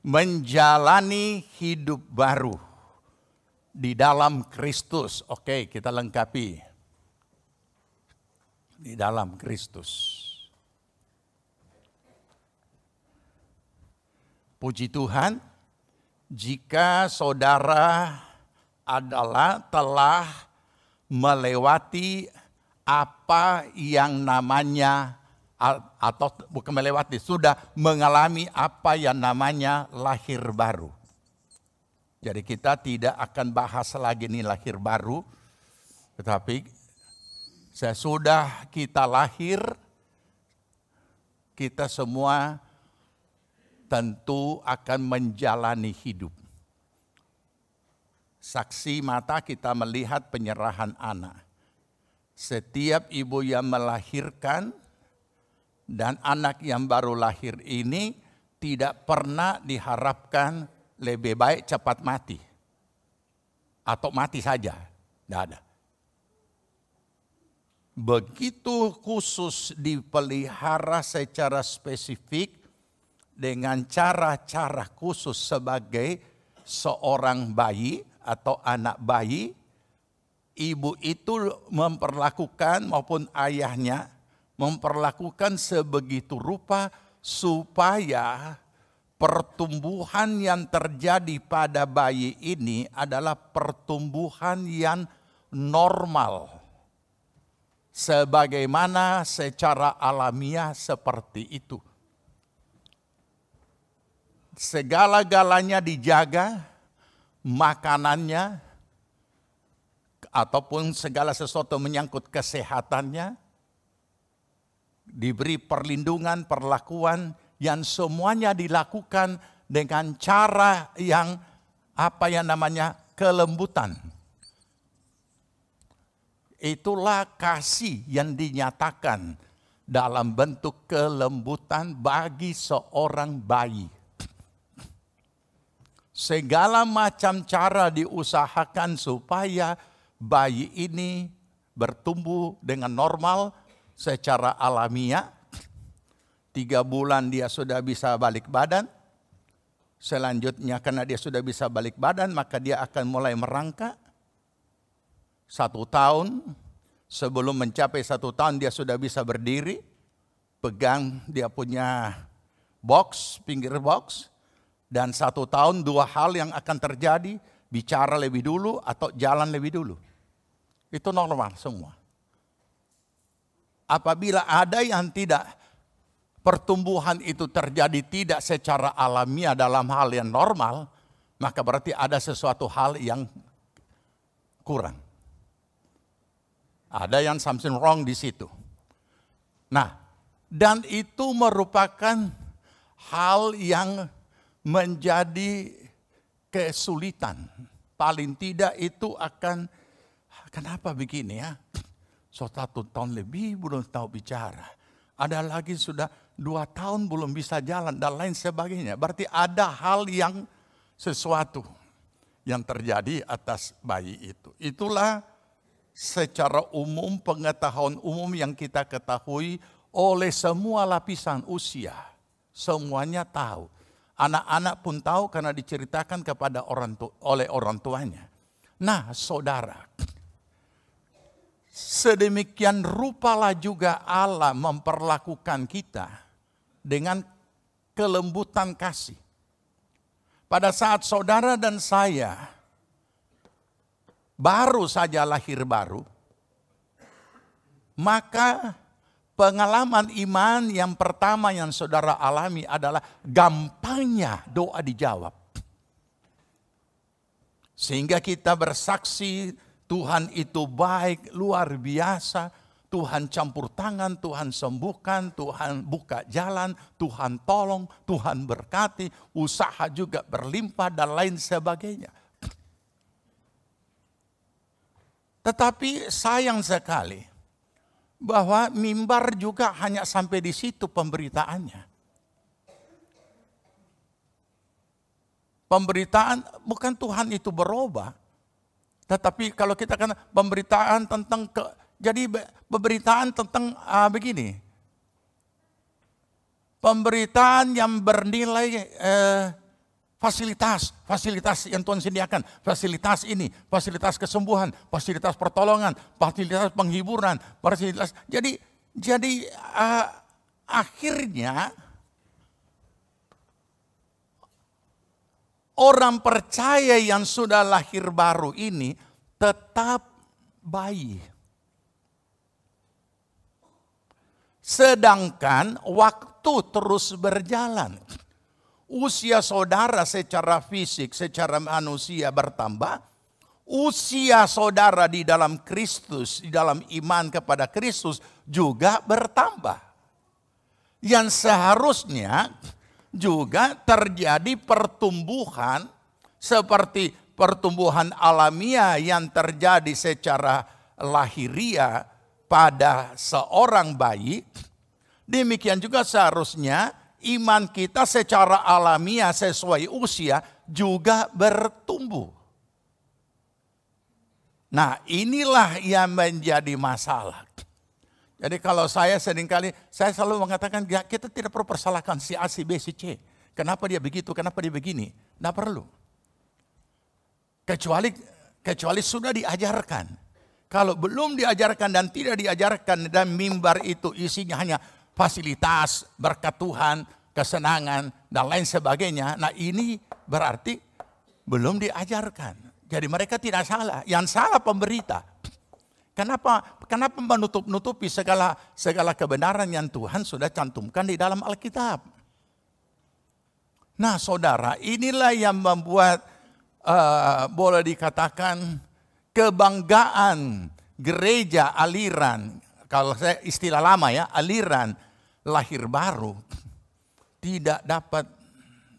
Menjalani hidup baru di dalam Kristus. Oke, kita lengkapi. Di dalam Kristus. Puji Tuhan, jika saudara telah melewati apa yang namanya, atau bukan melewati, sudah mengalami apa yang namanya lahir baru. Jadi kita tidak akan bahas lagi nih lahir baru, tetapi sesudah kita lahir, kita semua tentu akan menjalani hidup. Saksi mata kita melihat penyerahan anak. Setiap ibu yang melahirkan dan anak yang baru lahir ini tidak pernah diharapkan lebih baik cepat mati. Atau mati saja. Tidak ada. Begitu khusus dipelihara secara spesifik dengan cara-cara khusus sebagai seorang bayi atau anak bayi. Ibu itu memperlakukan maupun ayahnya memperlakukan sebegitu rupa supaya pertumbuhan yang terjadi pada bayi ini adalah pertumbuhan yang normal. Sebagaimana secara alamiah seperti itu. Segala-galanya dijaga, makanannya, ataupun segala sesuatu menyangkut kesehatannya, diberi perlindungan, perlakuan yang semuanya dilakukan dengan cara yang kelembutan. Itulah kasih yang dinyatakan dalam bentuk kelembutan bagi seorang bayi. Segala macam cara diusahakan supaya bayi ini bertumbuh dengan normal secara alamiah. 3 bulan dia sudah bisa balik badan. Selanjutnya karena dia sudah bisa balik badan, maka dia akan mulai merangkak. 1 tahun, sebelum mencapai 1 tahun dia sudah bisa berdiri. Pegang dia punya box, pinggir box. Dan 1 tahun 2 hal yang akan terjadi, bicara lebih dulu atau jalan lebih dulu. Itu normal semua. Apabila ada yang tidak, pertumbuhan itu terjadi tidak secara alamiah dalam hal yang normal, maka berarti ada sesuatu hal yang kurang. Ada yang something wrong di situ. Nah, dan itu merupakan hal yang menjadi kesulitan. Paling tidak itu akan, kenapa begini ya? 1 tahun lebih belum tahu bicara. Ada lagi sudah 2 tahun belum bisa jalan dan lain sebagainya. Berarti ada hal yang sesuatu yang terjadi atas bayi itu. Itulah secara umum pengetahuan umum yang kita ketahui oleh semua lapisan usia. Semuanya tahu. Anak-anak pun tahu karena diceritakan kepada oleh orang tuanya. Nah, saudara, sedemikian rupalah juga Allah memperlakukan kita dengan kelembutan kasih. Pada saat saudara dan saya baru saja lahir baru, maka pengalaman iman yang pertama yang saudara alami adalah gampangnya doa dijawab. Sehingga kita bersaksi Tuhan itu baik, luar biasa. Tuhan campur tangan, Tuhan sembuhkan, Tuhan buka jalan, Tuhan tolong, Tuhan berkati, usaha juga berlimpah dan lain sebagainya. Tetapi sayang sekali bahwa mimbar juga hanya sampai di situ pemberitaannya. Pemberitaan bukan Tuhan itu berubah, tetapi kalau kita kan pemberitaan tentang jadi pemberitaan tentang begini. Pemberitaan yang bernilai fasilitas yang Tuhan sediakan. Fasilitas ini, fasilitas kesembuhan, fasilitas pertolongan, fasilitas penghiburan, fasilitas. Jadi akhirnya orang percaya yang sudah lahir baru ini tetap bayi. Sedangkan waktu terus berjalan. Usia saudara secara fisik, secara manusia bertambah. Usia saudara di dalam Kristus, di dalam iman kepada Kristus juga bertambah. Yang seharusnya juga terjadi pertumbuhan seperti pertumbuhan alamiah yang terjadi secara lahiriah pada seorang bayi, demikian juga seharusnya iman kita secara alamiah sesuai usia juga bertumbuh. Nah, inilah yang menjadi masalah. Jadi kalau saya selalu mengatakan kita tidak perlu persalahkan si A, si B, si C. Kenapa dia begitu, kenapa dia begini. Tidak perlu. Kecuali sudah diajarkan. Kalau belum diajarkan dan tidak diajarkan dan mimbar itu isinya hanya fasilitas, berkat Tuhan, kesenangan, dan lain sebagainya. Nah ini berarti belum diajarkan. Jadi mereka tidak salah. Yang salah pemberita. Kenapa menutup-nutupi segala kebenaran yang Tuhan sudah cantumkan di dalam Alkitab. Nah saudara, inilah yang membuat boleh dikatakan kebanggaan gereja aliran, kalau saya istilah lama ya, aliran lahir baru tidak dapat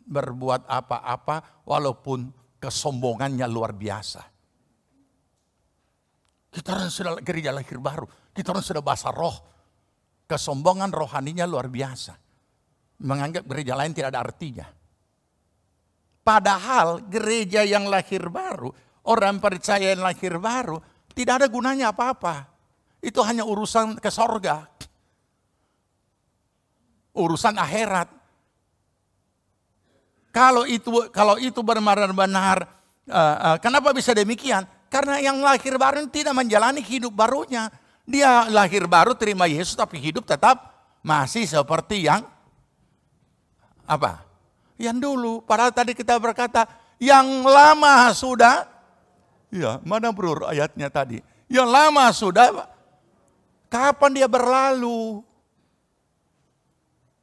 berbuat apa-apa walaupun kesombongannya luar biasa. Kita orang sudah gereja lahir baru, kita orang sudah bahasa roh, kesombongan rohaninya luar biasa. Menganggap gereja lain tidak ada artinya. Padahal gereja yang lahir baru, orang percaya yang lahir baru, tidak ada gunanya apa-apa. Itu hanya urusan ke sorga. Urusan akhirat. Kalau itu benar-benar, kenapa bisa demikian? Karena yang lahir baru tidak menjalani hidup barunya. Dia lahir baru terima Yesus tapi hidup tetap masih seperti yang apa? Yang dulu. Padahal tadi kita berkata yang lama sudah. Ya, mana bro ayatnya tadi? Yang lama sudah. Kapan dia berlalu?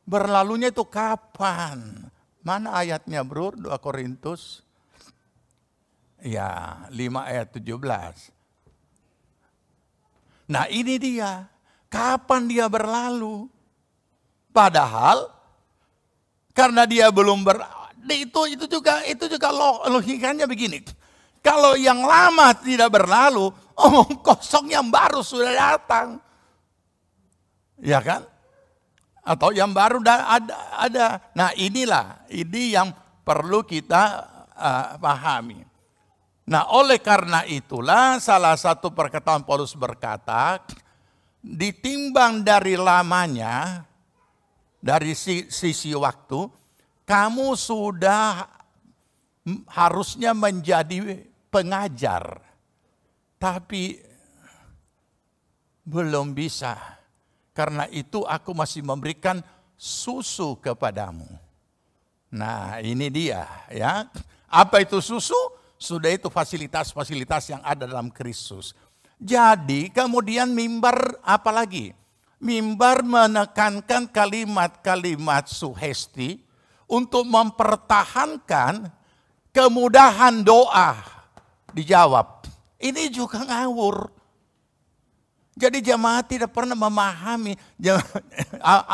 Berlalunya itu kapan? Mana ayatnya bro? 2 Korintus. Ya, 5 ayat 17. Nah ini dia. Kapan dia berlalu? Padahal karena dia belum itu juga logikanya begini. Kalau yang lama tidak berlalu, omong kosong yang baru sudah datang. Ya kan? Atau yang baru ada. Nah ini yang perlu kita pahami. Nah oleh karena itulah salah satu perkataan Paulus berkata, ditimbang dari lamanya, dari sisi waktu, kamu sudah harusnya menjadi pengajar. Tapi belum bisa. Karena itu aku masih memberikan susu kepadamu. Nah ini dia ya. Apa itu susu? Sudah itu fasilitas-fasilitas yang ada dalam Kristus. Jadi kemudian mimbar apa lagi? Mimbar menekankan kalimat-kalimat sugesti untuk mempertahankan kemudahan doa dijawab. Ini juga ngawur. Jadi jemaat tidak pernah memahami.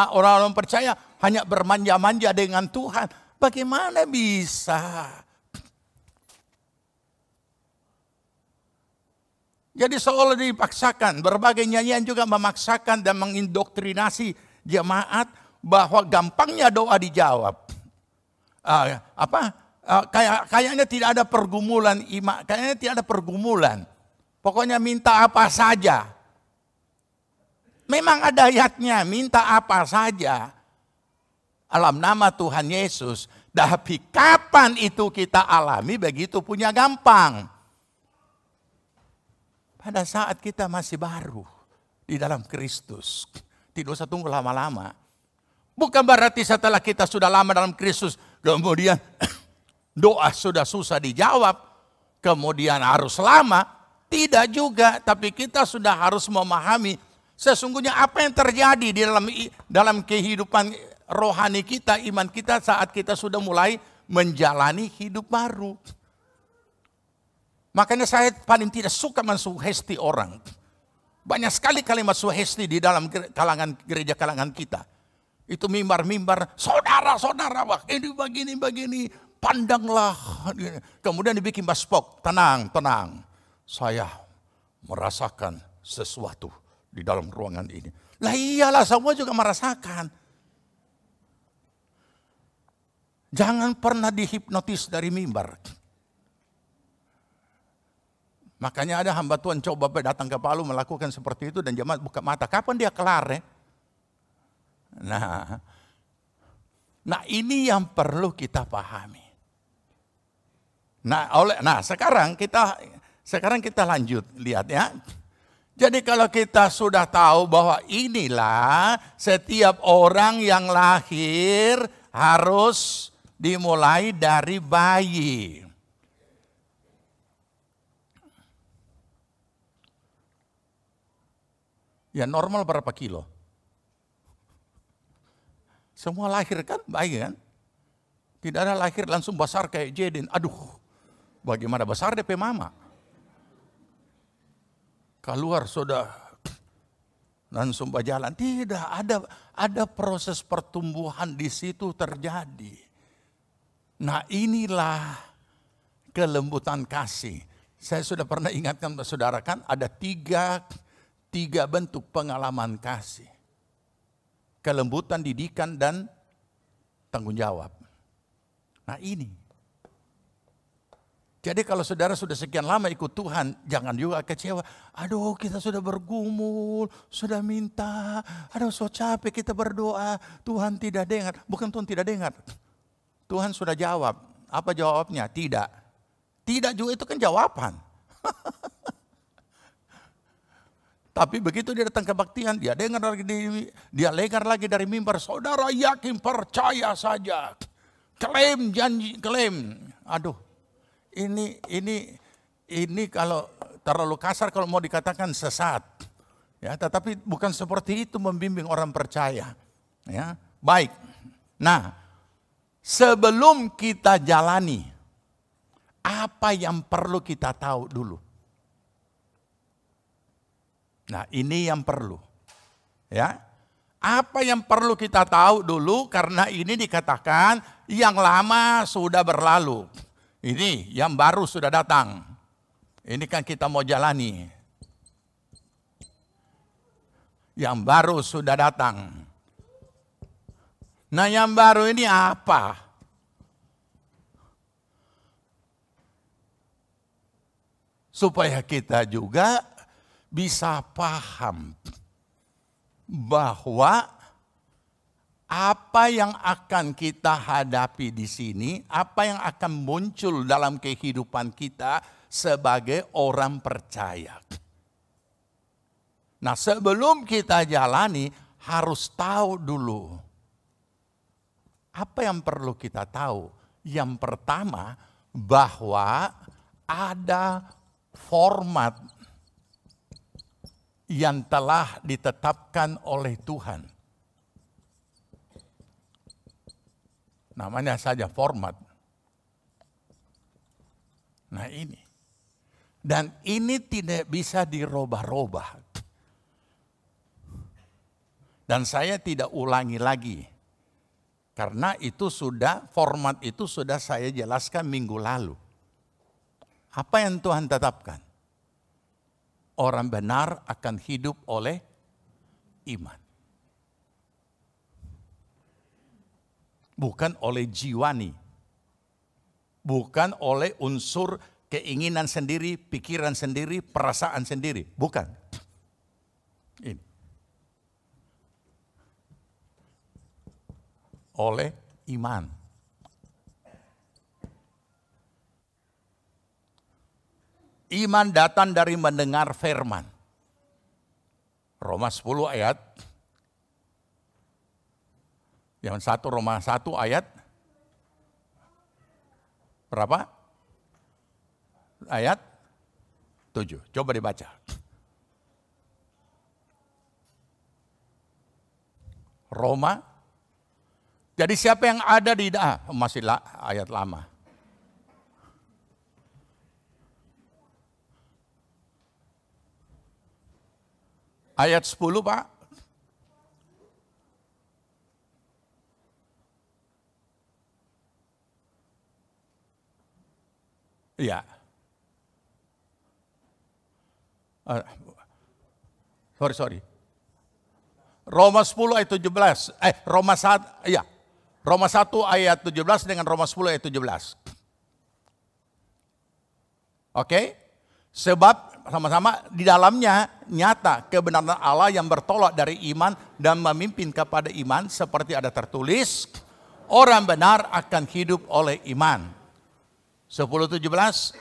Orang-orang percaya hanya bermanja-manja dengan Tuhan. Bagaimana bisa? Jadi seolah dipaksakan, berbagai nyanyian juga memaksakan dan mengindoktrinasi jemaat bahwa gampangnya doa dijawab. Kayaknya tidak ada pergumulan iman, kayaknya tidak ada pergumulan. Pokoknya minta apa saja. Memang ada ayatnya, minta apa saja. Alam nama Tuhan Yesus. Tapi kapan itu kita alami begitu punya gampang? Pada saat kita masih baru di dalam Kristus. Tidak usah tunggu lama-lama. Bukan berarti setelah kita sudah lama dalam Kristus, kemudian doa sudah susah dijawab, kemudian harus lama. Tidak juga, tapi kita sudah harus memahami sesungguhnya apa yang terjadi di dalam kehidupan rohani kita, iman kita saat kita sudah mulai menjalani hidup baru. Makanya saya paling tidak suka mensugesti orang. Banyak sekali kalimat sugesti di dalam kalangan gereja kalangan kita. Itu mimbar-mimbar, saudara-saudara, ini begini, pandanglah. Kemudian dibikin baspok, tenang. Saya merasakan sesuatu di dalam ruangan ini. Lah iyalah, semua juga merasakan. Jangan pernah dihipnotis dari mimbar. Makanya ada hamba Tuhan coba datang ke Palu melakukan seperti itu dan jemaat buka mata. Kapan dia kelar ya? Nah ini yang perlu kita pahami. Sekarang kita lanjut lihat ya. Jadi kalau kita sudah tahu bahwa inilah setiap orang yang lahir harus dimulai dari bayi. Ya normal berapa kilo? Semua lahir kan bayi kan? Tidak ada lahir langsung besar kayak Jedin. Aduh, bagaimana besar DP mama? Keluar sudah langsung berjalan. Tidak, ada proses pertumbuhan di situ terjadi. Nah inilah kelembutan kasih. Saya sudah pernah ingatkan saudara kan ada tiga bentuk pengalaman kasih. Kelembutan, didikan, dan tanggung jawab. Nah ini. Jadi kalau saudara sudah sekian lama ikut Tuhan, jangan juga kecewa. Aduh kita sudah bergumul, sudah minta. Aduh so capek kita berdoa, Tuhan tidak dengar. Bukan Tuhan tidak dengar. Tuhan sudah jawab. Apa jawabnya? Tidak. Tidak juga itu kan jawaban. Tapi begitu dia datang kebaktian, dia dengar lagi dari mimbar, saudara yakin percaya saja. Klaim janji, klaim. Aduh, ini kalau terlalu kasar kalau mau dikatakan sesat. Ya, tetapi bukan seperti itu membimbing orang percaya. Ya, baik. Nah, sebelum kita jalani, apa yang perlu kita tahu dulu? Nah ini yang perlu. Ya, apa yang perlu kita tahu dulu karena ini dikatakan yang lama sudah berlalu. Ini yang baru sudah datang. Ini kan kita mau jalani. Yang baru sudah datang. Nah yang baru ini apa? Supaya kita juga bisa paham bahwa apa yang akan kita hadapi di sini, apa yang akan muncul dalam kehidupan kita sebagai orang percaya. Nah, sebelum kita jalani harus tahu dulu apa yang perlu kita tahu. Yang pertama, bahwa ada format yang telah ditetapkan oleh Tuhan. Namanya saja format. Nah ini. Dan ini tidak bisa dirubah-rubah. Dan saya tidak ulangi lagi. Karena itu sudah, format itu sudah saya jelaskan minggu lalu. Apa yang Tuhan tetapkan? Orang benar akan hidup oleh iman. Bukan oleh jiwani. Bukan oleh unsur keinginan sendiri, pikiran sendiri, perasaan sendiri. Bukan. Ini. Oleh iman. Iman datang dari mendengar firman. Roma 10 ayat. Yang satu Roma 1 ayat. Berapa? Ayat 7. Coba dibaca. Roma. Jadi siapa yang ada di masih ayat lama. Ayat 10 Pak. Iya. Sorry. Roma 10 ayat 17. Roma 1, iya. Roma 1 ayat 17 dengan Roma 10 ayat 17. Oke? Sebab sama-sama di dalamnya nyata kebenaran Allah yang bertolak dari iman dan memimpin kepada iman seperti ada tertulis, orang benar akan hidup oleh iman. 10:17.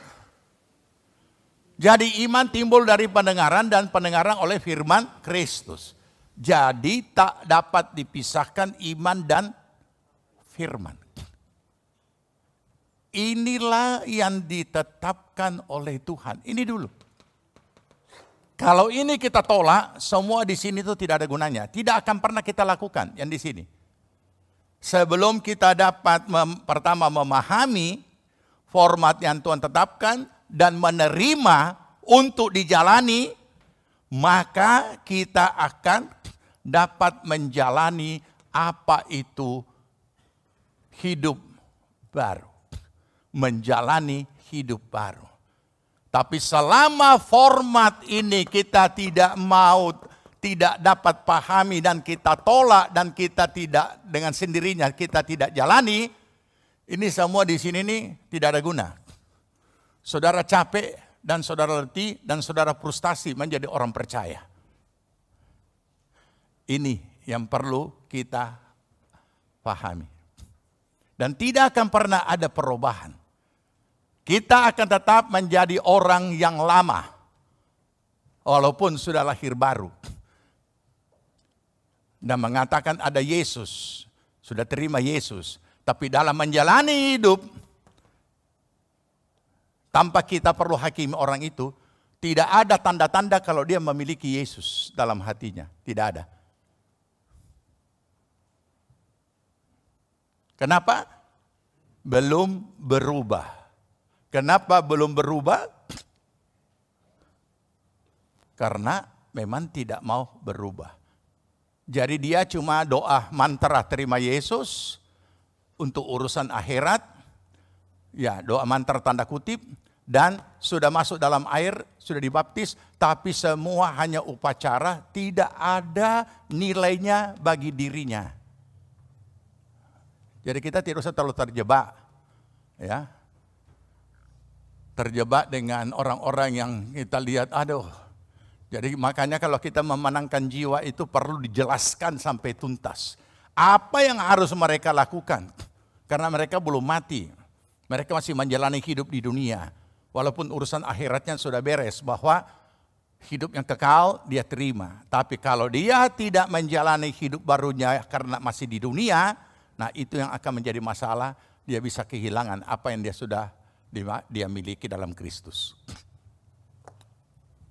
Jadi iman timbul dari pendengaran dan pendengaran oleh firman Kristus. Jadi tak dapat dipisahkan iman dan firman. Inilah yang ditetapkan oleh Tuhan. Ini dulu. Kalau ini kita tolak, semua di sini itu tidak ada gunanya. Tidak akan pernah kita lakukan yang di sini. Sebelum kita dapat pertama memahami format yang Tuhan tetapkan dan menerima untuk dijalani, maka kita akan dapat menjalani apa itu hidup baru. Menjalani hidup baru. Tapi selama format ini kita tidak mau, tidak dapat pahami dan kita tolak dan kita tidak dengan sendirinya kita tidak jalani, ini semua di sini nih tidak ada guna. Saudara capek dan saudara letih dan saudara frustasi menjadi orang percaya. Ini yang perlu kita pahami. Dan tidak akan pernah ada perubahan. Kita akan tetap menjadi orang yang lama. Walaupun sudah lahir baru. Dan mengatakan ada Yesus. Sudah terima Yesus. Tapi dalam menjalani hidup. Tanpa kita perlu hakimi orang itu. Tidak ada tanda-tanda kalau dia memiliki Yesus dalam hatinya. Tidak ada. Kenapa? Belum berubah. Kenapa belum berubah? Karena memang tidak mau berubah. Jadi dia cuma doa mantra terima Yesus untuk urusan akhirat. Ya, doa mantra tanda kutip. Dan sudah masuk dalam air, sudah dibaptis. Tapi semua hanya upacara, tidak ada nilainya bagi dirinya. Jadi kita tidak usah terlalu terjebak. Ya. Terjebak dengan orang-orang yang kita lihat, aduh. Jadi makanya kalau kita memenangkan jiwa itu perlu dijelaskan sampai tuntas. Apa yang harus mereka lakukan? Karena mereka belum mati. Mereka masih menjalani hidup di dunia. Walaupun urusan akhiratnya sudah beres, bahwa hidup yang kekal dia terima. Tapi kalau dia tidak menjalani hidup barunya karena masih di dunia, nah itu yang akan menjadi masalah. Dia bisa kehilangan apa yang dia sudah dia miliki dalam Kristus.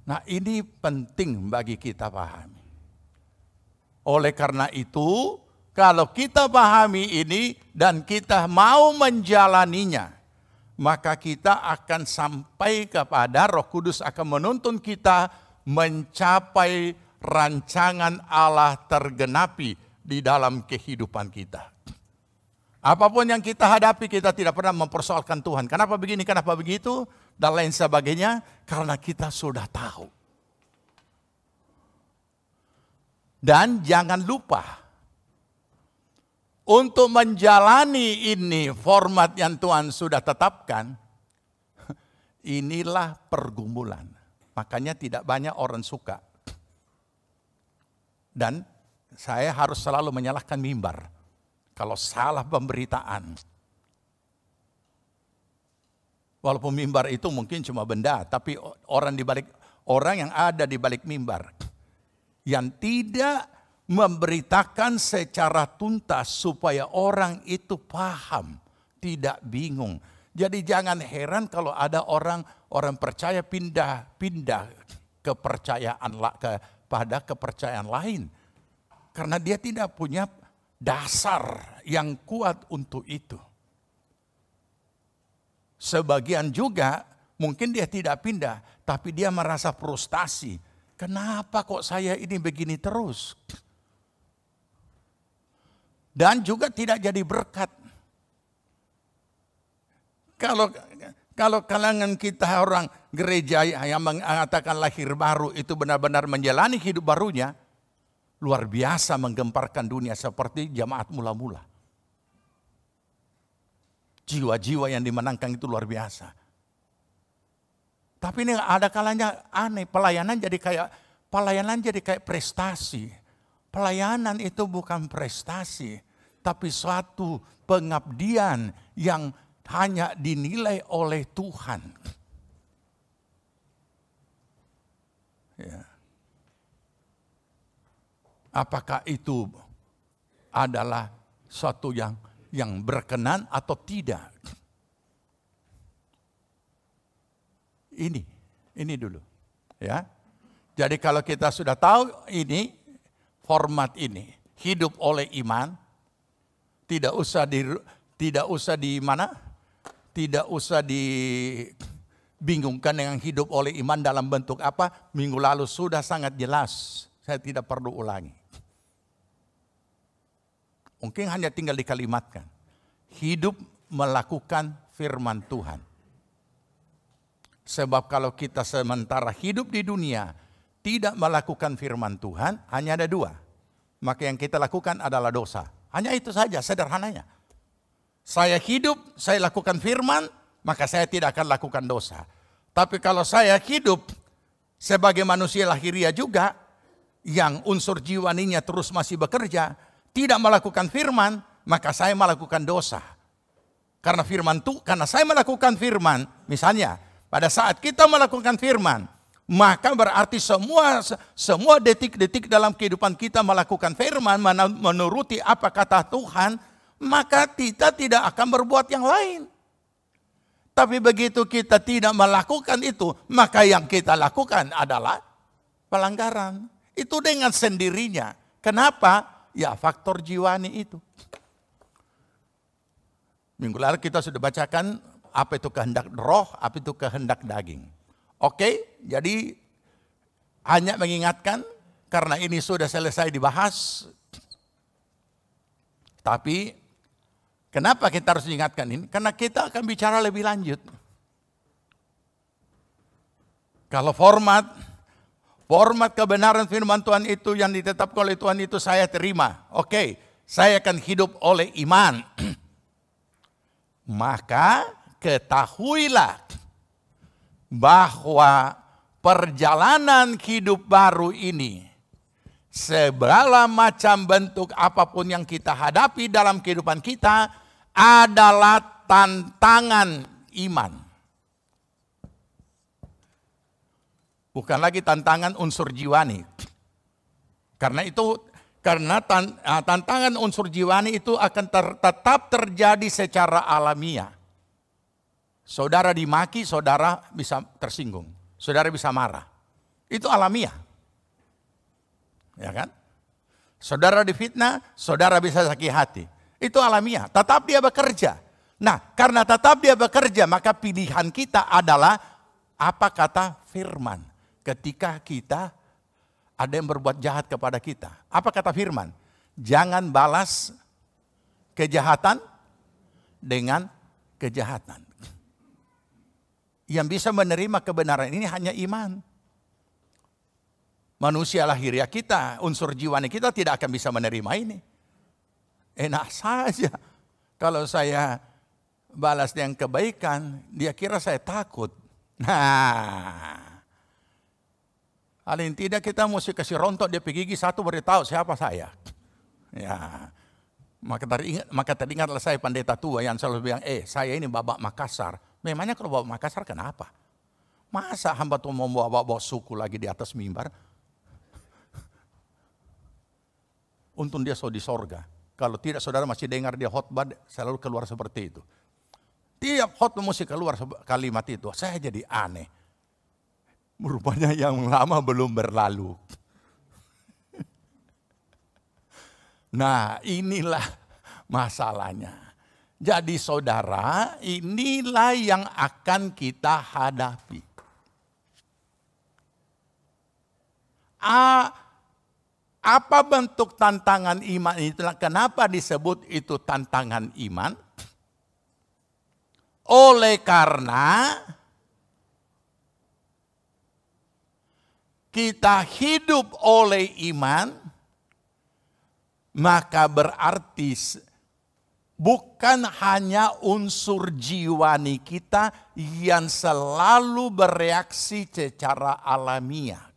Nah, ini penting bagi kita pahami. Oleh karena itu, kalau kita pahami ini dan kita mau menjalaninya, maka kita akan sampai kepada Roh Kudus akan menuntun kita mencapai rancangan Allah tergenapi di dalam kehidupan kita. Apapun yang kita hadapi, kita tidak pernah mempersoalkan Tuhan. Kenapa begini, kenapa begitu, dan lain sebagainya. Karena kita sudah tahu. Dan jangan lupa, untuk menjalani ini format yang Tuhan sudah tetapkan, inilah pergumulan. Makanya tidak banyak orang suka. Dan saya harus selalu menyalahkan mimbar. Kalau salah pemberitaan. Walaupun mimbar itu mungkin cuma benda, tapi orang yang ada di balik mimbar yang tidak memberitakan secara tuntas supaya orang itu paham, tidak bingung. Jadi jangan heran kalau ada orang percaya pindah kepada kepercayaan lain. Karena dia tidak punya dasar yang kuat untuk itu. Sebagian juga mungkin dia tidak pindah, tapi dia merasa frustasi. Kenapa kok saya ini begini terus? Dan juga tidak jadi berkat. Kalau kalangan kita orang gereja yang mengatakan lahir baru itu benar-benar menjalani hidup barunya, luar biasa menggemparkan dunia seperti jemaat mula-mula. Jiwa-jiwa yang dimenangkan itu luar biasa. Tapi ini ada kalanya aneh, pelayanan jadi kayak prestasi. Pelayanan itu bukan prestasi, tapi suatu pengabdian yang hanya dinilai oleh Tuhan. Ya. Apakah itu adalah suatu yang berkenan atau tidak? Ini dulu, ya. Jadi kalau kita sudah tahu ini format ini, hidup oleh iman, tidak usah dibingungkan dengan hidup oleh iman dalam bentuk apa. Minggu lalu sudah sangat jelas, saya tidak perlu ulangi. Mungkin hanya tinggal dikalimatkan. Hidup melakukan firman Tuhan. Sebab kalau kita sementara hidup di dunia tidak melakukan firman Tuhan, hanya ada dua. Maka yang kita lakukan adalah dosa. Hanya itu saja sederhananya. Saya hidup, saya lakukan firman, maka saya tidak akan lakukan dosa. Tapi kalau saya hidup sebagai manusia lahiriah juga, yang unsur jiwaninya terus masih bekerja, tidak melakukan firman, maka saya melakukan dosa. Karena saya melakukan firman, misalnya pada saat kita melakukan firman, maka berarti semua detik-detik dalam kehidupan kita melakukan firman, menuruti apa kata Tuhan, maka kita tidak akan berbuat yang lain. Tapi begitu kita tidak melakukan itu, maka yang kita lakukan adalah pelanggaran. Itu dengan sendirinya. Kenapa? Ya, faktor jiwani itu. Minggu lalu kita sudah bacakan apa itu kehendak roh, apa itu kehendak daging. Oke, jadi hanya mengingatkan karena ini sudah selesai dibahas. Tapi kenapa kita harus diingatkan ini? Karena kita akan bicara lebih lanjut. Kalau format kebenaran firman Tuhan itu yang ditetapkan oleh Tuhan itu saya terima. Oke, saya akan hidup oleh iman. Maka ketahuilah bahwa perjalanan hidup baru ini, segala macam bentuk apapun yang kita hadapi dalam kehidupan kita adalah tantangan iman. Bukan lagi tantangan unsur jiwani. Karena tantangan unsur jiwani itu akan tetap terjadi secara alamiah. Saudara dimaki, saudara bisa tersinggung. Saudara bisa marah. Itu alamiah. Ya kan? Saudara difitnah, saudara bisa sakit hati. Itu alamiah, tetap dia bekerja. Nah, karena tetap dia bekerja, maka pilihan kita adalah apa kata firman. Ketika kita ada yang berbuat jahat kepada kita. Apa kata firman? Jangan balas kejahatan dengan kejahatan. Yang bisa menerima kebenaran ini hanya iman. Manusia lahiriah kita, unsur jiwanya kita tidak akan bisa menerima ini. Enak saja kalau saya balas dengan kebaikan, dia kira saya takut. Nah, paling tidak kita mesti kasih rontok dia pergi gigi satu beritahu siapa saya. Ya, maka teringatlah saya pendeta tua yang selalu bilang, saya ini Babak Makassar. Memangnya kalau Babak Makassar kenapa? Masa hamba tuh mau bawa suku lagi di atas mimbar? Untung dia di sorga. Kalau tidak saudara masih dengar dia khotbah selalu keluar seperti itu. Tiap khotbah mesti keluar kalimat itu. Saya jadi aneh. Rupanya yang lama belum berlalu. Nah, inilah masalahnya. Jadi saudara, inilah yang akan kita hadapi. Apa bentuk tantangan iman itu? Kenapa disebut itu tantangan iman? Oleh karena kita hidup oleh iman, maka berarti bukan hanya unsur jiwani kita yang selalu bereaksi secara alamiah.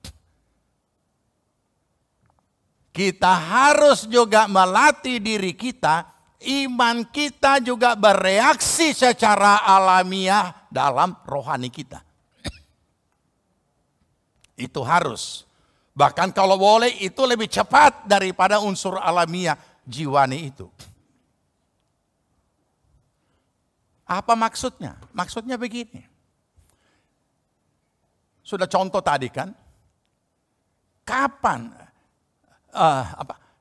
Kita harus juga melatih diri kita, iman kita juga bereaksi secara alamiah dalam rohani kita. Itu harus. Bahkan kalau boleh itu lebih cepat daripada unsur alamiah jiwani itu. Apa maksudnya? Maksudnya begini. Sudah contoh tadi kan? Kapan?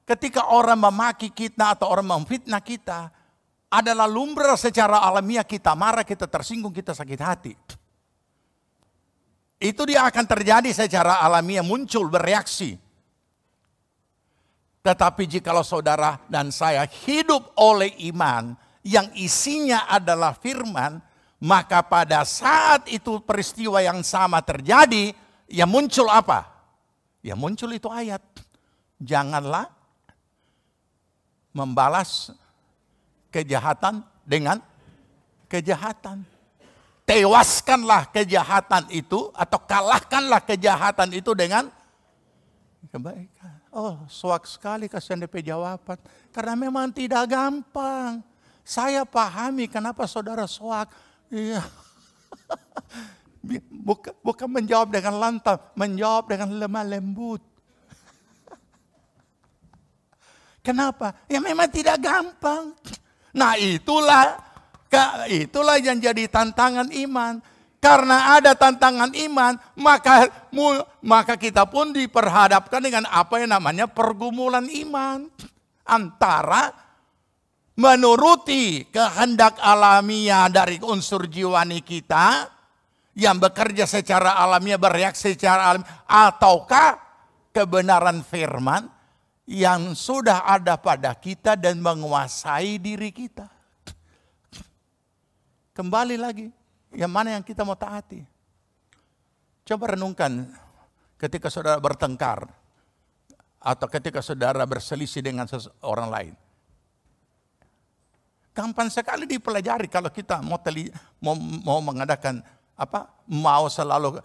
Ketika orang memaki kita atau orang memfitnah kita, adalah lumrah secara alamiah kita marah, kita tersinggung, kita sakit hati. Itu dia akan terjadi secara alamiah, muncul, bereaksi. Tetapi jikalau saudara dan saya hidup oleh iman yang isinya adalah firman, maka pada saat itu peristiwa yang sama terjadi, yang muncul apa? Yang muncul itu ayat. Janganlah membalas kejahatan dengan kejahatan. Tewaskanlah kejahatan itu atau kalahkanlah kejahatan itu dengan kebaikan. Oh, suak sekali kasihan DP jawaban. Karena memang tidak gampang. Saya pahami kenapa saudara suak. Iya. Bukan menjawab dengan lantang, menjawab dengan lemah lembut. Kenapa? Ya memang tidak gampang. Nah itulah yang jadi tantangan iman. Karena ada tantangan iman, maka kita pun diperhadapkan dengan apa yang namanya pergumulan iman. Antara menuruti kehendak alamiah dari unsur jiwani kita, yang bekerja secara alamiah, bereaksi secara alamiah, ataukah kebenaran firman yang sudah ada pada kita dan menguasai diri kita. Kembali lagi, yang mana yang kita mau taati? Coba renungkan ketika saudara bertengkar atau ketika saudara berselisih dengan orang lain. Gampang sekali dipelajari kalau kita mau mengadakan mau selalu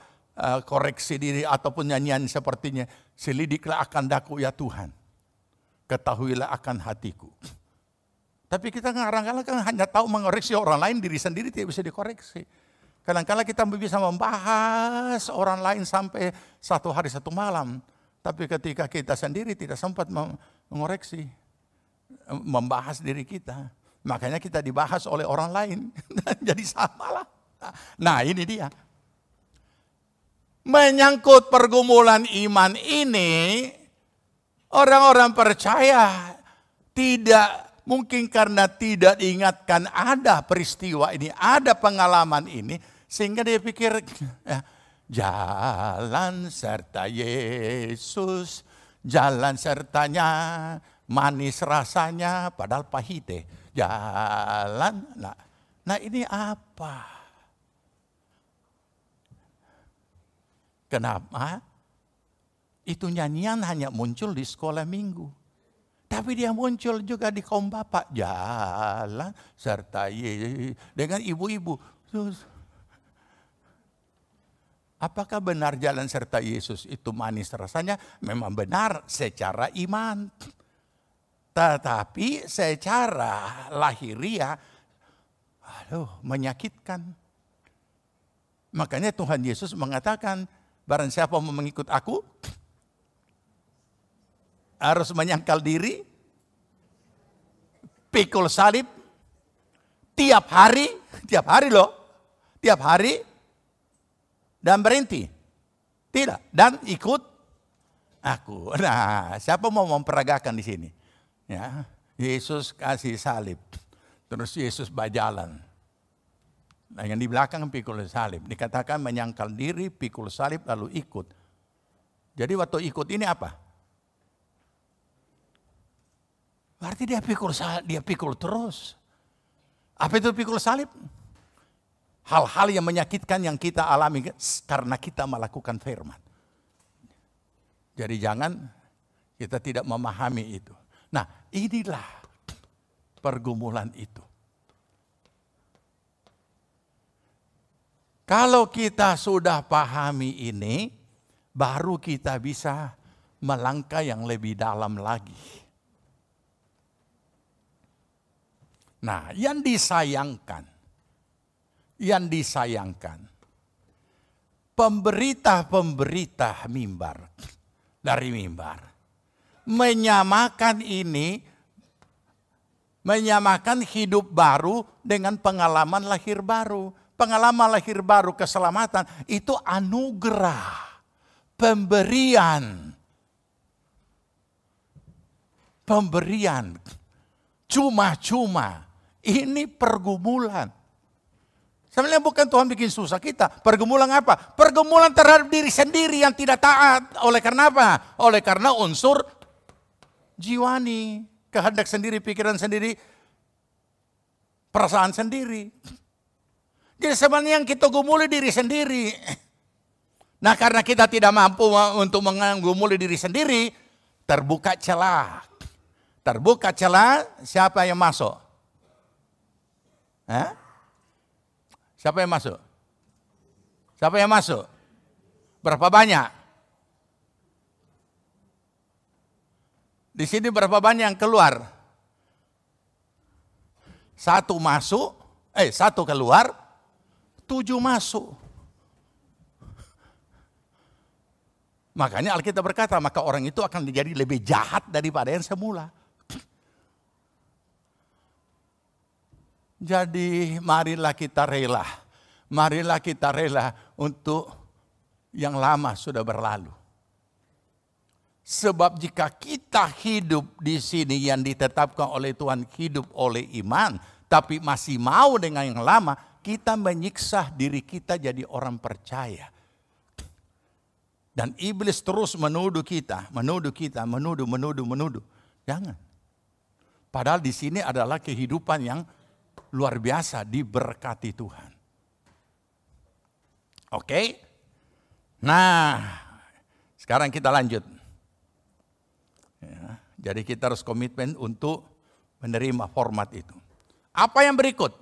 koreksi diri ataupun nyanyian sepertinya, selidiklah akan daku ya Tuhan. Ketahuilah akan hatiku. Tapi kita kadang-kadang kan hanya tahu mengoreksi orang lain, diri sendiri tidak bisa dikoreksi. Kadang-kadang kita bisa membahas orang lain sampai 1 hari 1 malam. Tapi ketika kita sendiri tidak sempat mengoreksi, membahas diri kita. Makanya kita dibahas oleh orang lain. Jadi samalah. Nah ini dia. menyangkut pergumulan iman ini, orang-orang percaya tidak mungkin karena tidak diingatkan ada peristiwa ini, ada pengalaman ini, sehingga dia pikir jalan serta Yesus, jalan sertanya manis rasanya, padahal pahit jalan. Nah ini apa? Kenapa? Itu nyanyian hanya muncul di sekolah minggu. Tapi dia muncul juga di kaum bapak. Jalan serta Yesus. Dengan ibu-ibu. Apakah benar jalan serta Yesus itu manis rasanya? Memang benar secara iman. Tetapi secara lahiriah, menyakitkan. Makanya Tuhan Yesus mengatakan, barang siapa mau mengikut aku, harus menyangkal diri, pikul salib, tiap hari loh, tiap hari, dan berhenti. Tidak, dan ikut aku. Nah, siapa mau memperagakan di sini? Ya, Yesus kasih salib, terus Yesus berjalan. Nah, yang di belakang pikul salib. Dikatakan menyangkal diri, pikul salib, lalu ikut. Jadi waktu ikut ini apa? Berarti dia pikul terus. Apa itu pikul salib? Hal-hal yang menyakitkan yang kita alami karena kita melakukan firman. Jadi jangan kita tidak memahami itu. Nah, inilah pergumulan itu. Kalau kita sudah pahami ini, baru kita bisa melangkah yang lebih dalam lagi. Nah, yang disayangkan, pemberita mimbar, dari mimbar, menyamakan hidup baru dengan pengalaman lahir baru. Pengalaman lahir baru, keselamatan, itu anugerah, pemberian. Cuma-cuma, ini pergumulan. Sebenarnya bukan Tuhan bikin susah kita. Pergumulan apa? Pergumulan terhadap diri sendiri yang tidak taat. Oleh karena apa? Oleh karena unsur jiwani, kehendak sendiri, pikiran sendiri, perasaan sendiri. Jadi sebenarnya yang kita gumuli diri sendiri. Nah, karena kita tidak mampu untuk menggumuli diri sendiri, terbuka celah. Terbuka celah, siapa yang masuk? Siapa yang masuk? Siapa yang masuk? Berapa banyak? Di sini berapa banyak yang keluar? Satu keluar, 7 masuk. Makanya Alkitab berkata, maka orang itu akan menjadi lebih jahat daripada yang semula. Jadi marilah kita rela. Marilah kita rela untuk yang lama sudah berlalu. Sebab jika kita hidup di sini yang ditetapkan oleh Tuhan, hidup oleh iman, tapi masih mau dengan yang lama, kita menyiksa diri kita jadi orang percaya. Dan iblis terus menuduh kita. Jangan. Padahal di sini adalah kehidupan yang luar biasa, diberkati Tuhan. Oke? Nah, sekarang kita lanjut. Ya, jadi kita harus komitmen untuk menerima format itu. Apa yang berikut?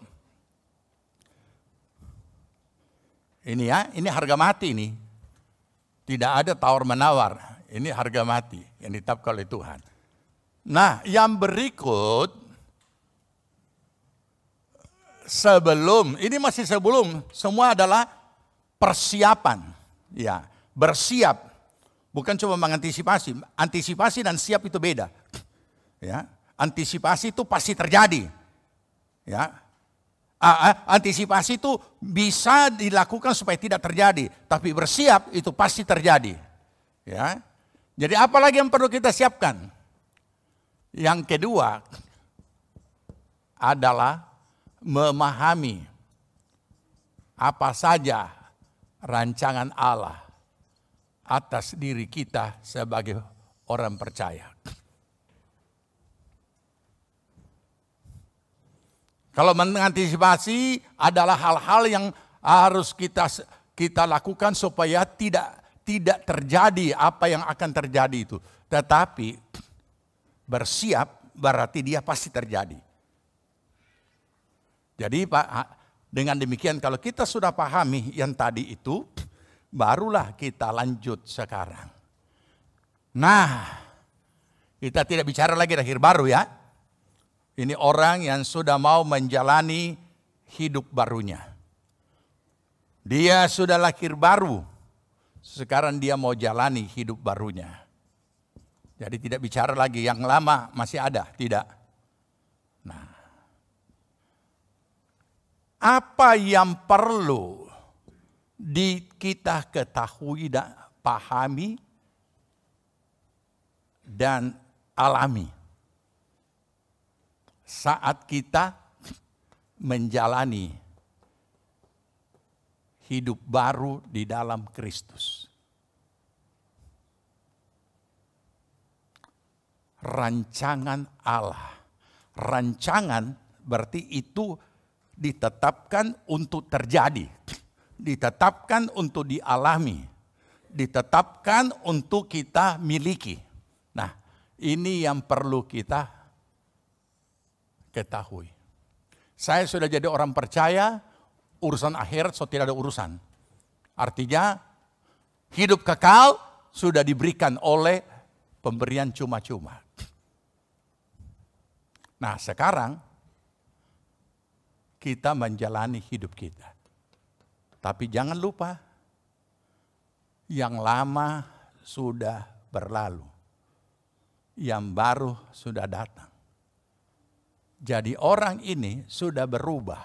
Ini harga mati nih. Tidak ada tawar-menawar. Ini harga mati yang ditetapkan oleh Tuhan. Nah, yang berikut, sebelum, semua adalah persiapan. Ya, bersiap. Bukan cuma mengantisipasi. Antisipasi dan siap itu beda. Ya, antisipasi itu pasti terjadi. Ya, Antisipasi itu bisa dilakukan supaya tidak terjadi, tapi bersiap itu pasti terjadi. Ya. Jadi apa lagi yang perlu kita siapkan? Yang kedua adalah memahami apa saja rancangan Allah atas diri kita sebagai orang percaya. Kalau mengantisipasi adalah hal-hal yang harus kita lakukan supaya tidak terjadi apa yang akan terjadi itu. Tetapi bersiap berarti dia pasti terjadi. Jadi Pak, dengan demikian kalau kita sudah pahami yang tadi itu, barulah kita lanjut sekarang. Nah, kita tidak bicara lagi lahir baru ya. Ini orang yang sudah mau menjalani hidup barunya. Dia sudah lahir baru. Sekarang dia mau jalani hidup barunya. Jadi tidak bicara lagi yang lama masih ada, tidak. Nah, apa yang perlu kita ketahui dan pahami dan alami saat kita menjalani hidup baru di dalam Kristus? Rancangan Allah. Rancangan berarti itu ditetapkan untuk terjadi. Ditetapkan untuk dialami. Ditetapkan untuk kita miliki. Nah, ini yang perlu kita ketahui. Saya sudah jadi orang percaya, urusan akhirat so tidak ada urusan. Artinya hidup kekal sudah diberikan oleh pemberian cuma-cuma. Nah, sekarang kita menjalani hidup kita. Tapi jangan lupa, yang lama sudah berlalu. Yang baru sudah datang. Jadi orang ini sudah berubah.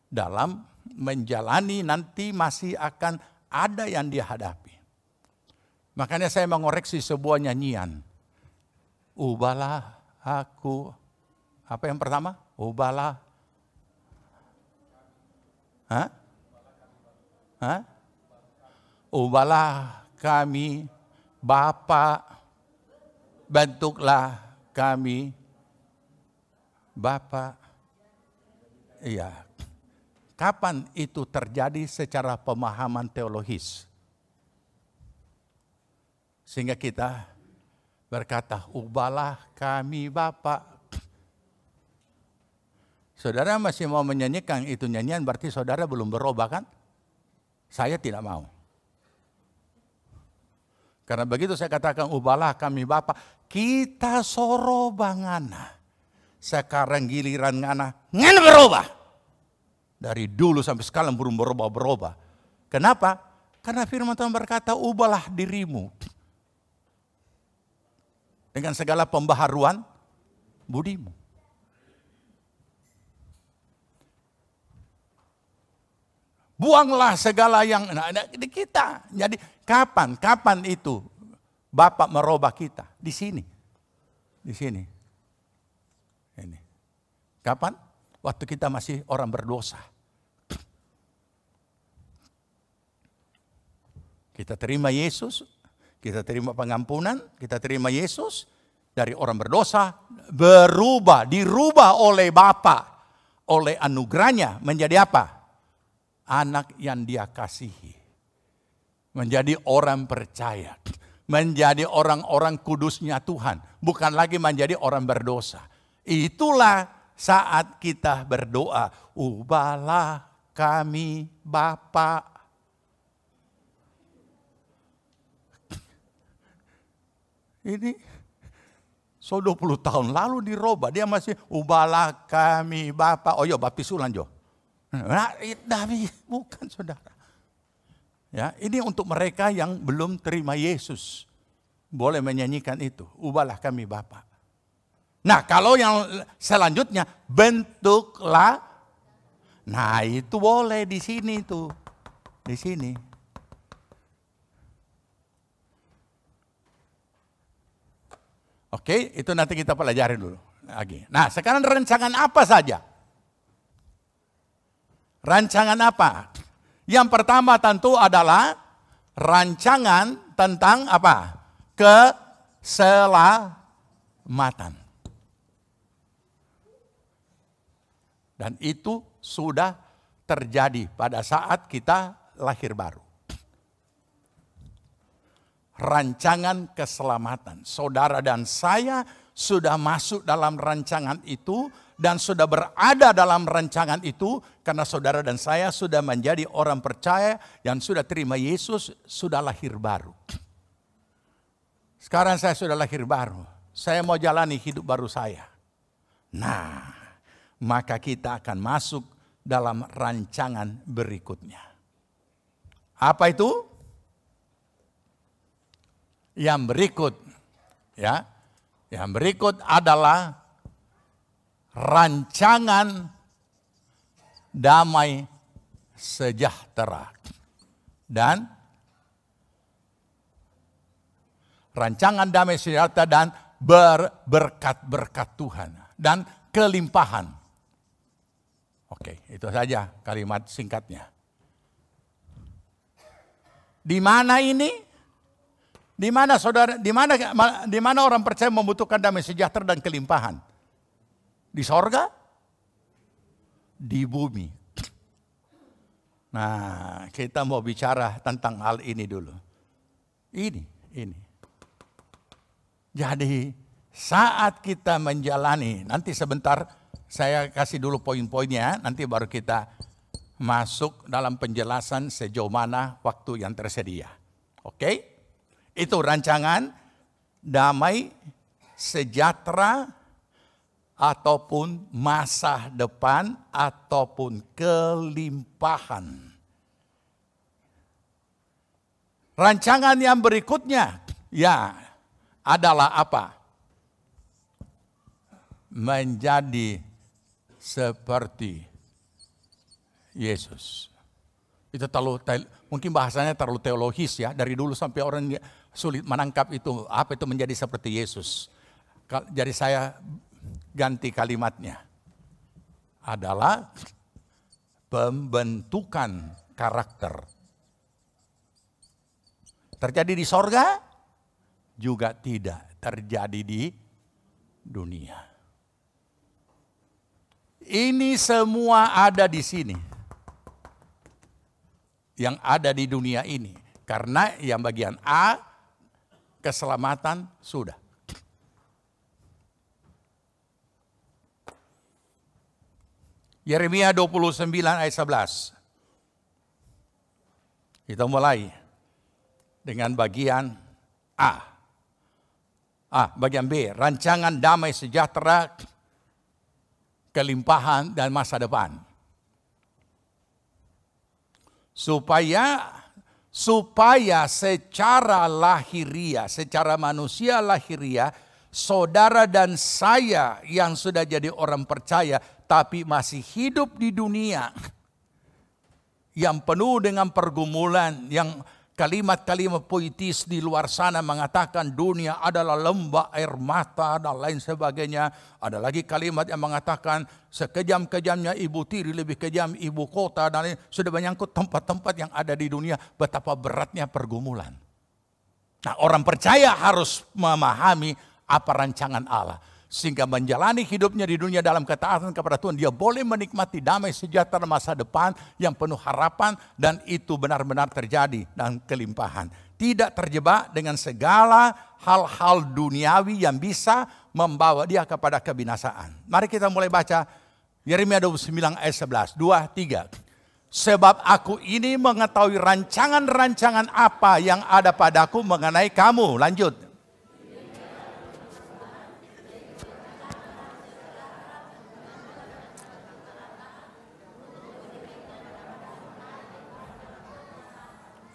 Dalam menjalani nanti masih akan ada yang dia hadapi. Makanya saya mengoreksi sebuah nyanyian. Ubahlah aku. Apa yang pertama? Ubahlah. Ubahlah kami, Bapa, bentuklah kami, Bapa. Iya. Kapan itu terjadi secara pemahaman teologis? Sehingga kita berkata, ubahlah kami Bapa. Saudara masih mau menyanyikan itu nyanyian, berarti saudara belum berubah kan? Saya tidak mau. Karena begitu saya katakan, ubahlah kami Bapa, kita sorobangana. Sekarang giliran ngana berubah. Dari dulu sampai sekarang belum berubah. Kenapa? Karena firman Tuhan berkata, ubahlah dirimu. Dengan segala pembaharuan budimu. Buanglah segala yang di kita. Jadi kapan itu Bapak merubah kita? Di sini. Di sini. Ini. Kapan? Waktu kita masih orang berdosa. Kita terima Yesus, kita terima pengampunan, kita terima Yesus dari orang berdosa, berubah, dirubah oleh Bapa, oleh anugerahnya menjadi apa? Anak yang dia kasihi. Menjadi orang percaya. Menjadi orang-orang kudusnya Tuhan. Bukan lagi menjadi orang berdosa. Itulah saat kita berdoa. Ubahlah kami Bapa. Ini 20 tahun lalu dirubah. Dia masih ubahlah kami Bapa. Oh iya baptisulan jo. Nah, bukan saudara. Ya, ini untuk mereka yang belum terima Yesus. Boleh menyanyikan itu. Ubahlah kami Bapa. Nah, kalau yang selanjutnya bentuklah. Nah, itu boleh di sini tuh. Di sini. Oke, itu nanti kita pelajari dulu lagi. Nah, sekarang rancangan apa saja? Rancangan apa? Yang pertama tentu adalah rancangan tentang apa? Keselamatan. Dan itu sudah terjadi pada saat kita lahir baru. Rancangan keselamatan. Saudara dan saya sudah masuk dalam rancangan itu dan sudah berada dalam rancangan itu karena saudara dan saya sudah menjadi orang percaya yang sudah terima Yesus, sudah lahir baru. Sekarang saya sudah lahir baru. Saya mau jalani hidup baru saya. Nah, maka kita akan masuk dalam rancangan berikutnya. Apa itu? Yang berikut, ya. Yang berikut adalah rancangan damai sejahtera dan rancangan damai sejahtera dan berkat-berkat Tuhan dan kelimpahan. Oke, itu saja kalimat singkatnya. Di mana ini? Di mana saudara? Di mana orang percaya membutuhkan damai sejahtera dan kelimpahan? Di sorga? Di bumi. Nah, kita mau bicara tentang hal ini dulu. Ini. Jadi saat kita menjalani, nanti sebentar saya kasih dulu poin-poinnya, nanti baru kita masuk dalam penjelasan sejauh mana waktu yang tersedia. Oke? Itu rancangan damai sejahtera ataupun masa depan ataupun kelimpahan. Rancangan yang berikutnya ya adalah apa? Menjadi seperti Yesus. Itu mungkin bahasanya terlalu teologis ya. Dari dulu sampai orang sulit menangkap itu. Apa itu menjadi seperti Yesus. Jadi saya ganti kalimatnya. Adalah pembentukan karakter. Terjadi di sorga? Juga tidak terjadi di dunia. Ini semua ada di sini. Yang ada di dunia ini. Karena yang bagian A, keselamatan sudah. Yeremia 29 ayat 11. Kita mulai dengan bagian A. Bagian B, rancangan damai sejahtera, kelimpahan dan masa depan. Supaya secara lahiriah, secara manusia lahiriah, saudara dan saya yang sudah jadi orang percaya tapi masih hidup di dunia yang penuh dengan pergumulan, yang kalimat-kalimat puitis di luar sana mengatakan dunia adalah lembah air mata dan lain sebagainya. Ada lagi kalimat yang mengatakan sekejam-kejamnya ibu tiri lebih kejam ibu kota. Dan lain. Sudah menyangkut tempat-tempat yang ada di dunia. Betapa beratnya pergumulan. Nah, orang percaya harus memahami apa rancangan Allah. Sehingga menjalani hidupnya di dunia dalam ketaatan kepada Tuhan. Dia boleh menikmati damai sejahtera masa depan yang penuh harapan. Dan itu benar-benar terjadi dan kelimpahan. Tidak terjebak dengan segala hal-hal duniawi yang bisa membawa dia kepada kebinasaan. Mari kita mulai baca Yeremia 29 ayat 11. 2, 3. Sebab aku ini mengetahui rancangan-rancangan apa yang ada padaku mengenai kamu. Lanjut.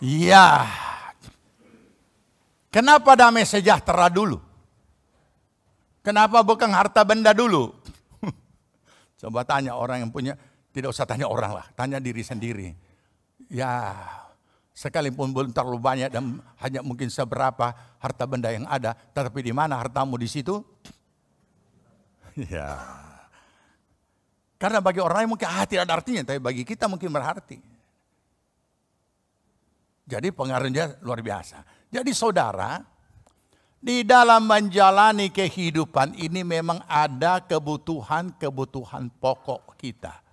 Ya, kenapa damai sejahtera dulu? Kenapa bukan harta benda dulu? Coba tanya orang yang punya, tidak usah tanya orang lah, tanya diri sendiri. Ya, sekalipun belum terlalu banyak dan hanya mungkin seberapa harta benda yang ada, tetapi di mana hartamu di situ? Ya. Karena bagi orang lain mungkin tidak ada artinya, tapi bagi kita mungkin berarti. Jadi pengaruhnya luar biasa. Jadi saudara, di dalam menjalani kehidupan ini memang ada kebutuhan-kebutuhan pokok kita.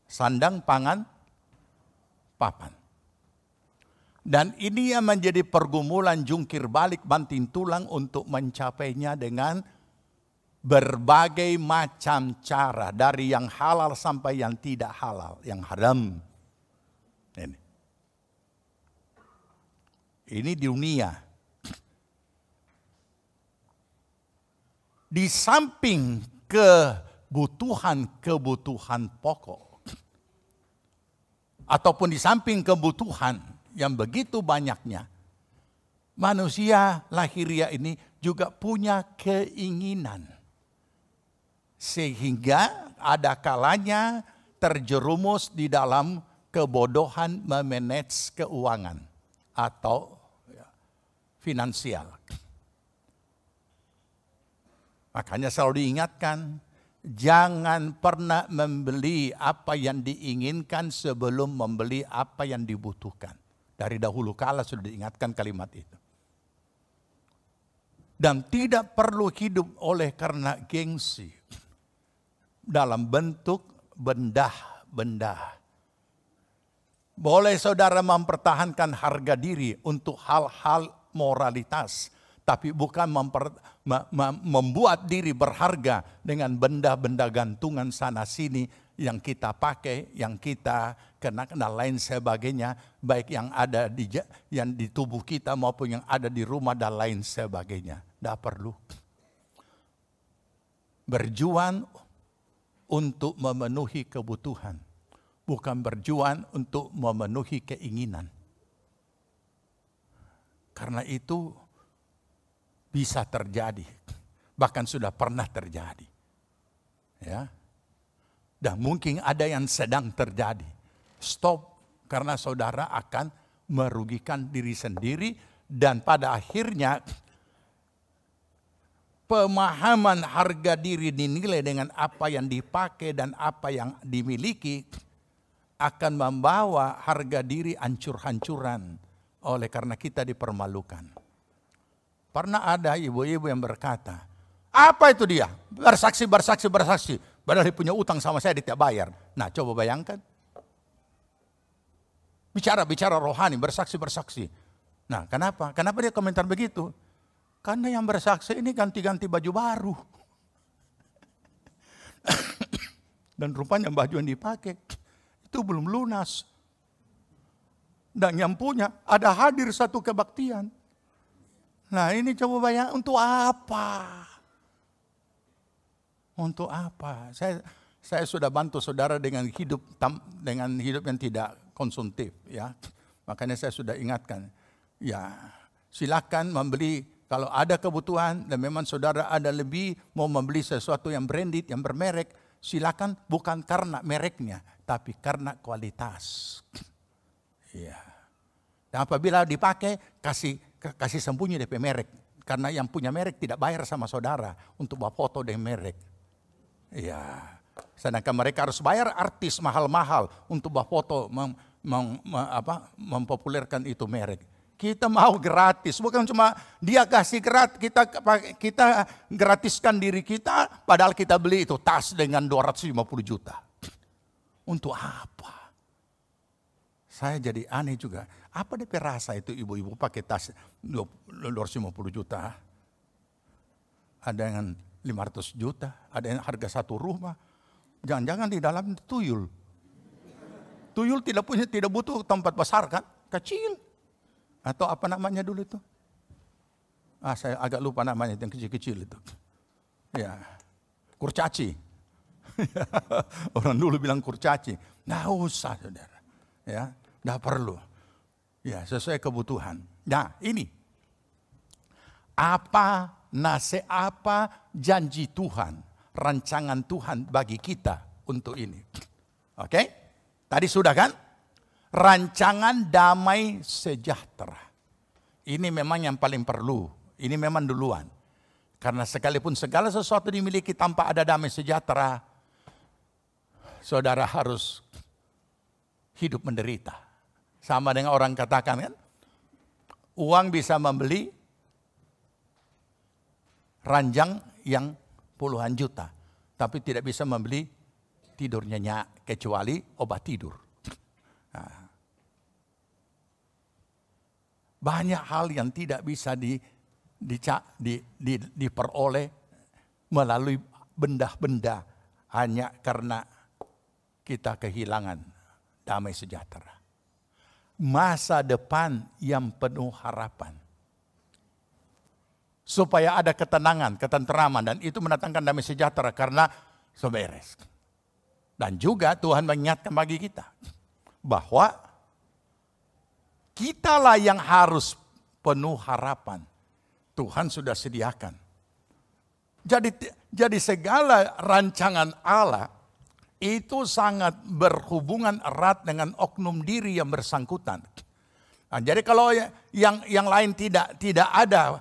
Sandang, pangan, papan. Dan ini yang menjadi pergumulan jungkir balik banting tulang untuk mencapainya dengan berbagai macam cara. Dari yang halal sampai yang tidak halal, yang haram. Ini di dunia. Di samping kebutuhan pokok, ataupun di samping kebutuhan yang begitu banyaknya, manusia lahiriah ini juga punya keinginan. Sehingga ada kalanya terjerumus di dalam kebodohan memanage keuangan atau finansial. Makanya selalu diingatkan, jangan pernah membeli apa yang diinginkan sebelum membeli apa yang dibutuhkan. Dari dahulu kala sudah diingatkan kalimat itu. Dan tidak perlu hidup oleh karena gengsi dalam bentuk benda-benda. Boleh saudara mempertahankan harga diri untuk hal-hal moralitas, tapi bukan membuat diri berharga dengan benda-benda gantungan sana sini yang kita pakai, yang kita kenakan dan lain sebagainya, baik yang ada di tubuh kita maupun yang ada di rumah dan lain sebagainya. Tidak perlu. Berjuang untuk memenuhi kebutuhan, bukan berjuang untuk memenuhi keinginan. Karena itu bisa terjadi, bahkan sudah pernah terjadi. Ya. Dan mungkin ada yang sedang terjadi. Stop, karena saudara akan merugikan diri sendiri dan pada akhirnya pemahaman harga diri dinilai dengan apa yang dipakai dan apa yang dimiliki akan membawa harga diri hancur-hancuran oleh karena kita dipermalukan. Pernah ada ibu-ibu yang berkata, apa itu dia? Bersaksi. Padahal dia punya utang sama saya, dia tidak bayar. Nah, coba bayangkan. Bicara rohani, bersaksi. Nah, kenapa? Kenapa dia komentar begitu? Karena yang bersaksi ini ganti-ganti baju baru. Dan rupanya baju yang dipakai itu belum lunas. Dan yang punya ada hadir satu kebaktian. Nah ini coba bayang, untuk apa? Untuk apa? Saya sudah bantu saudara dengan hidup yang tidak konsumtif, ya. Makanya saya sudah ingatkan, ya silakan membeli kalau ada kebutuhan dan memang saudara ada lebih mau membeli sesuatu yang branded, yang bermerek, silakan, bukan karena mereknya, tapi karena kualitas. Ya. Dan apabila dipakai, kasih sembunyi DP merek. Karena yang punya merek tidak bayar sama saudara untuk bawa foto dengan merek. Ya. Sedangkan mereka harus bayar artis mahal-mahal untuk bawa foto mempopulerkan itu merek. Kita mau gratis, bukan cuma dia kasih gratis, kita gratiskan diri kita, padahal kita beli itu tas dengan 250 juta. Untuk apa? Saya jadi aneh juga. Apa DP rasa itu ibu-ibu pakai tas 250 juta? Ada yang 500 juta, ada yang harga satu rumah. Jangan-jangan di dalam tuyul. Tuyul tidak butuh tempat besar kan? Kecil. Atau apa namanya dulu itu? Saya agak lupa namanya yang kecil-kecil itu. Ya, kurcaci. Orang dulu bilang kurcaci. Nggak usah saudara. Ya, nggak perlu. Ya, sesuai kebutuhan. Nah ini. apa janji Tuhan, rancangan Tuhan bagi kita untuk ini. Oke? Tadi sudah kan? Rancangan damai sejahtera. Ini memang yang paling perlu. Ini memang duluan. Karena sekalipun segala sesuatu dimiliki tanpa ada damai sejahtera, saudara harus hidup menderita. Sama dengan orang katakan kan, uang bisa membeli ranjang yang puluhan juta, tapi tidak bisa membeli tidur nyenyak kecuali obat tidur. Nah, banyak hal yang tidak bisa diperoleh melalui benda-benda hanya karena kita kehilangan damai sejahtera. Masa depan yang penuh harapan. Supaya ada ketenangan, ketenteraman, dan itu mendatangkan damai sejahtera karena seberes. Dan juga Tuhan mengingatkan bagi kita bahwa kitalah yang harus penuh harapan. Tuhan sudah sediakan. Jadi segala rancangan Allah itu sangat berhubungan erat dengan oknum diri yang bersangkutan. Nah, jadi kalau yang lain tidak ada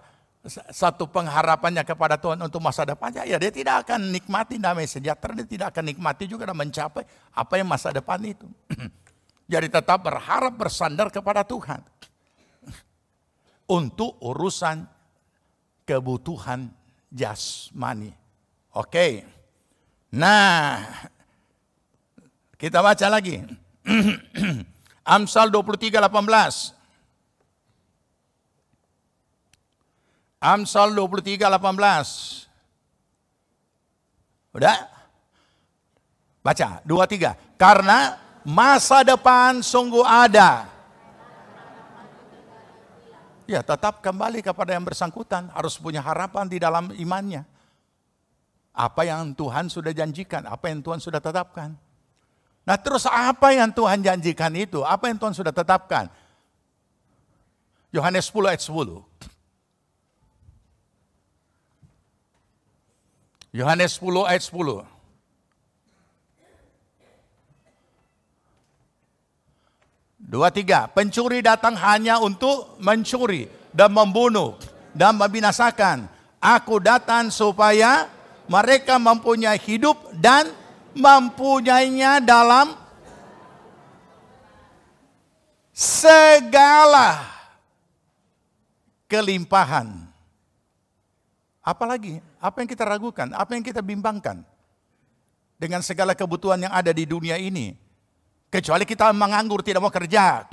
satu pengharapannya kepada Tuhan untuk masa depannya, ya dia tidak akan nikmati damai sejahtera, dia tidak akan nikmati juga dan mencapai apa yang masa depan itu. Jadi tetap berharap bersandar kepada Tuhan untuk urusan kebutuhan jasmani. Oke. Nah, kita baca lagi. Amsal 23:18. Amsal 23:18. Udah? Baca, 2-3. Karena masa depan sungguh ada. Ya, tetap kembali kepada yang bersangkutan. Harus punya harapan di dalam imannya. Apa yang Tuhan sudah janjikan, apa yang Tuhan sudah tetapkan. Nah, terus apa yang Tuhan janjikan itu? Apa yang Tuhan sudah tetapkan? Yohanes 10 ayat 10. Yohanes 10 ayat 10. Dua, tiga. Pencuri datang hanya untuk mencuri dan membunuh dan membinasakan. Aku datang supaya mereka mempunyai hidup dan mempunyainya dalam segala kelimpahan. Apalagi, apa yang kita ragukan, apa yang kita bimbangkan dengan segala kebutuhan yang ada di dunia ini. Kecuali kita menganggur, tidak mau kerja.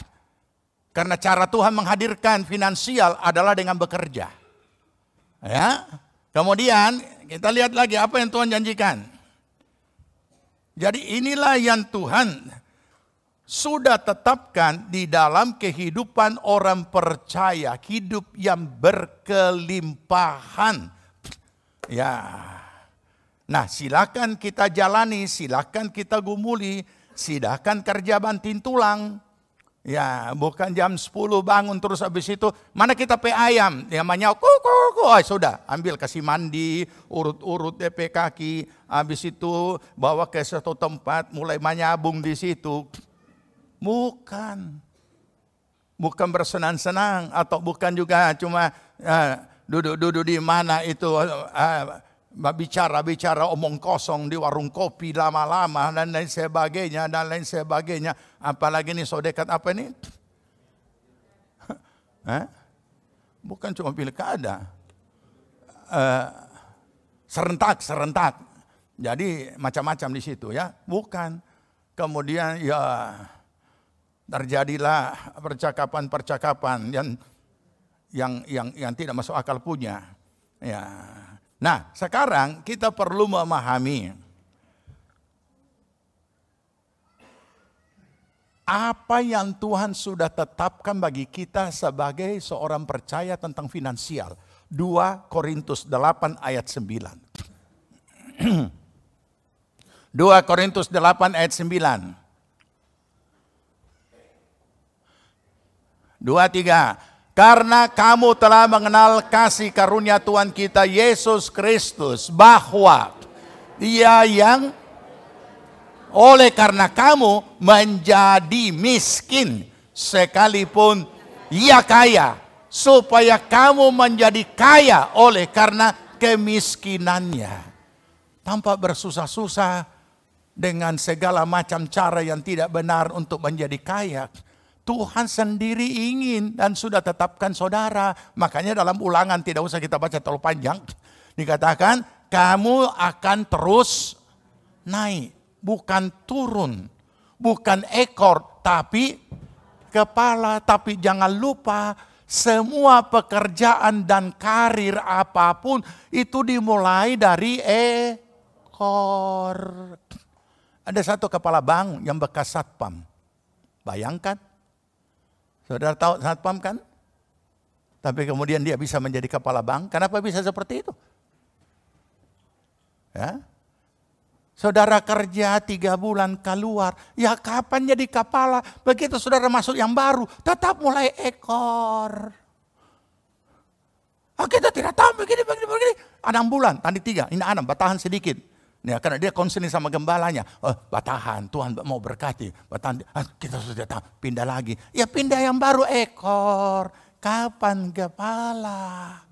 Karena cara Tuhan menghadirkan finansial adalah dengan bekerja. Ya. Kemudian kita lihat lagi apa yang Tuhan janjikan. Jadi inilah yang Tuhan sudah tetapkan di dalam kehidupan orang percaya. Hidup yang berkelimpahan. Ya. Nah, silakan kita jalani, silakan kita gumuli, silakan kerja banting tulang. Ya, bukan jam 10 bangun terus habis itu mana kita pe ayam, yang namanya kuku, sudah ambil kasih mandi, urut-urut DP kaki, habis itu bawa ke suatu tempat mulai menyabung di situ. Bukan bersenang-senang atau bukan juga cuma duduk-duduk di mana itu bicara omong kosong di warung kopi lama-lama dan lain sebagainya. Apalagi nih sodekat apa nih? Bukan cuma pilkada, serentak. Jadi macam-macam di situ ya, bukan. Kemudian ya terjadilah percakapan yang tidak masuk akal punya. Ya. Nah, sekarang kita perlu memahami apa yang Tuhan sudah tetapkan bagi kita sebagai seorang percaya tentang finansial. 2 Korintus 8 ayat 9. 2 Korintus 8 ayat 9. 2, 3. Karena kamu telah mengenal kasih karunia Tuhan kita Yesus Kristus, bahwa Dia yang oleh karena kamu menjadi miskin sekalipun Ia kaya, supaya kamu menjadi kaya oleh karena kemiskinannya. Tanpa bersusah-susah dengan segala macam cara yang tidak benar untuk menjadi kaya. Tuhan sendiri ingin dan sudah tetapkan saudara. Makanya dalam Ulangan, tidak usah kita baca terlalu panjang, dikatakan kamu akan terus naik, bukan turun, bukan ekor, tapi kepala. Tapi jangan lupa, semua pekerjaan dan karir apapun itu dimulai dari ekor. Ada satu kepala bank yang bekas satpam. Bayangkan, saudara tahu satpam kan? Tapi kemudian dia bisa menjadi kepala bank. Kenapa bisa seperti itu? Ya. Saudara kerja 3 bulan keluar, ya kapan jadi kepala? Begitu saudara masuk yang baru, tetap mulai ekor. Kita tidak tahu begini. 6 bulan, tadi 3, ini 6, bertahan sedikit. Ya, karena dia konseling sama gembalanya. Bertahan, Tuhan mau berkati. Bertahan, kita sudah tahu, pindah lagi. Ya pindah yang baru, ekor. Kapan kepala?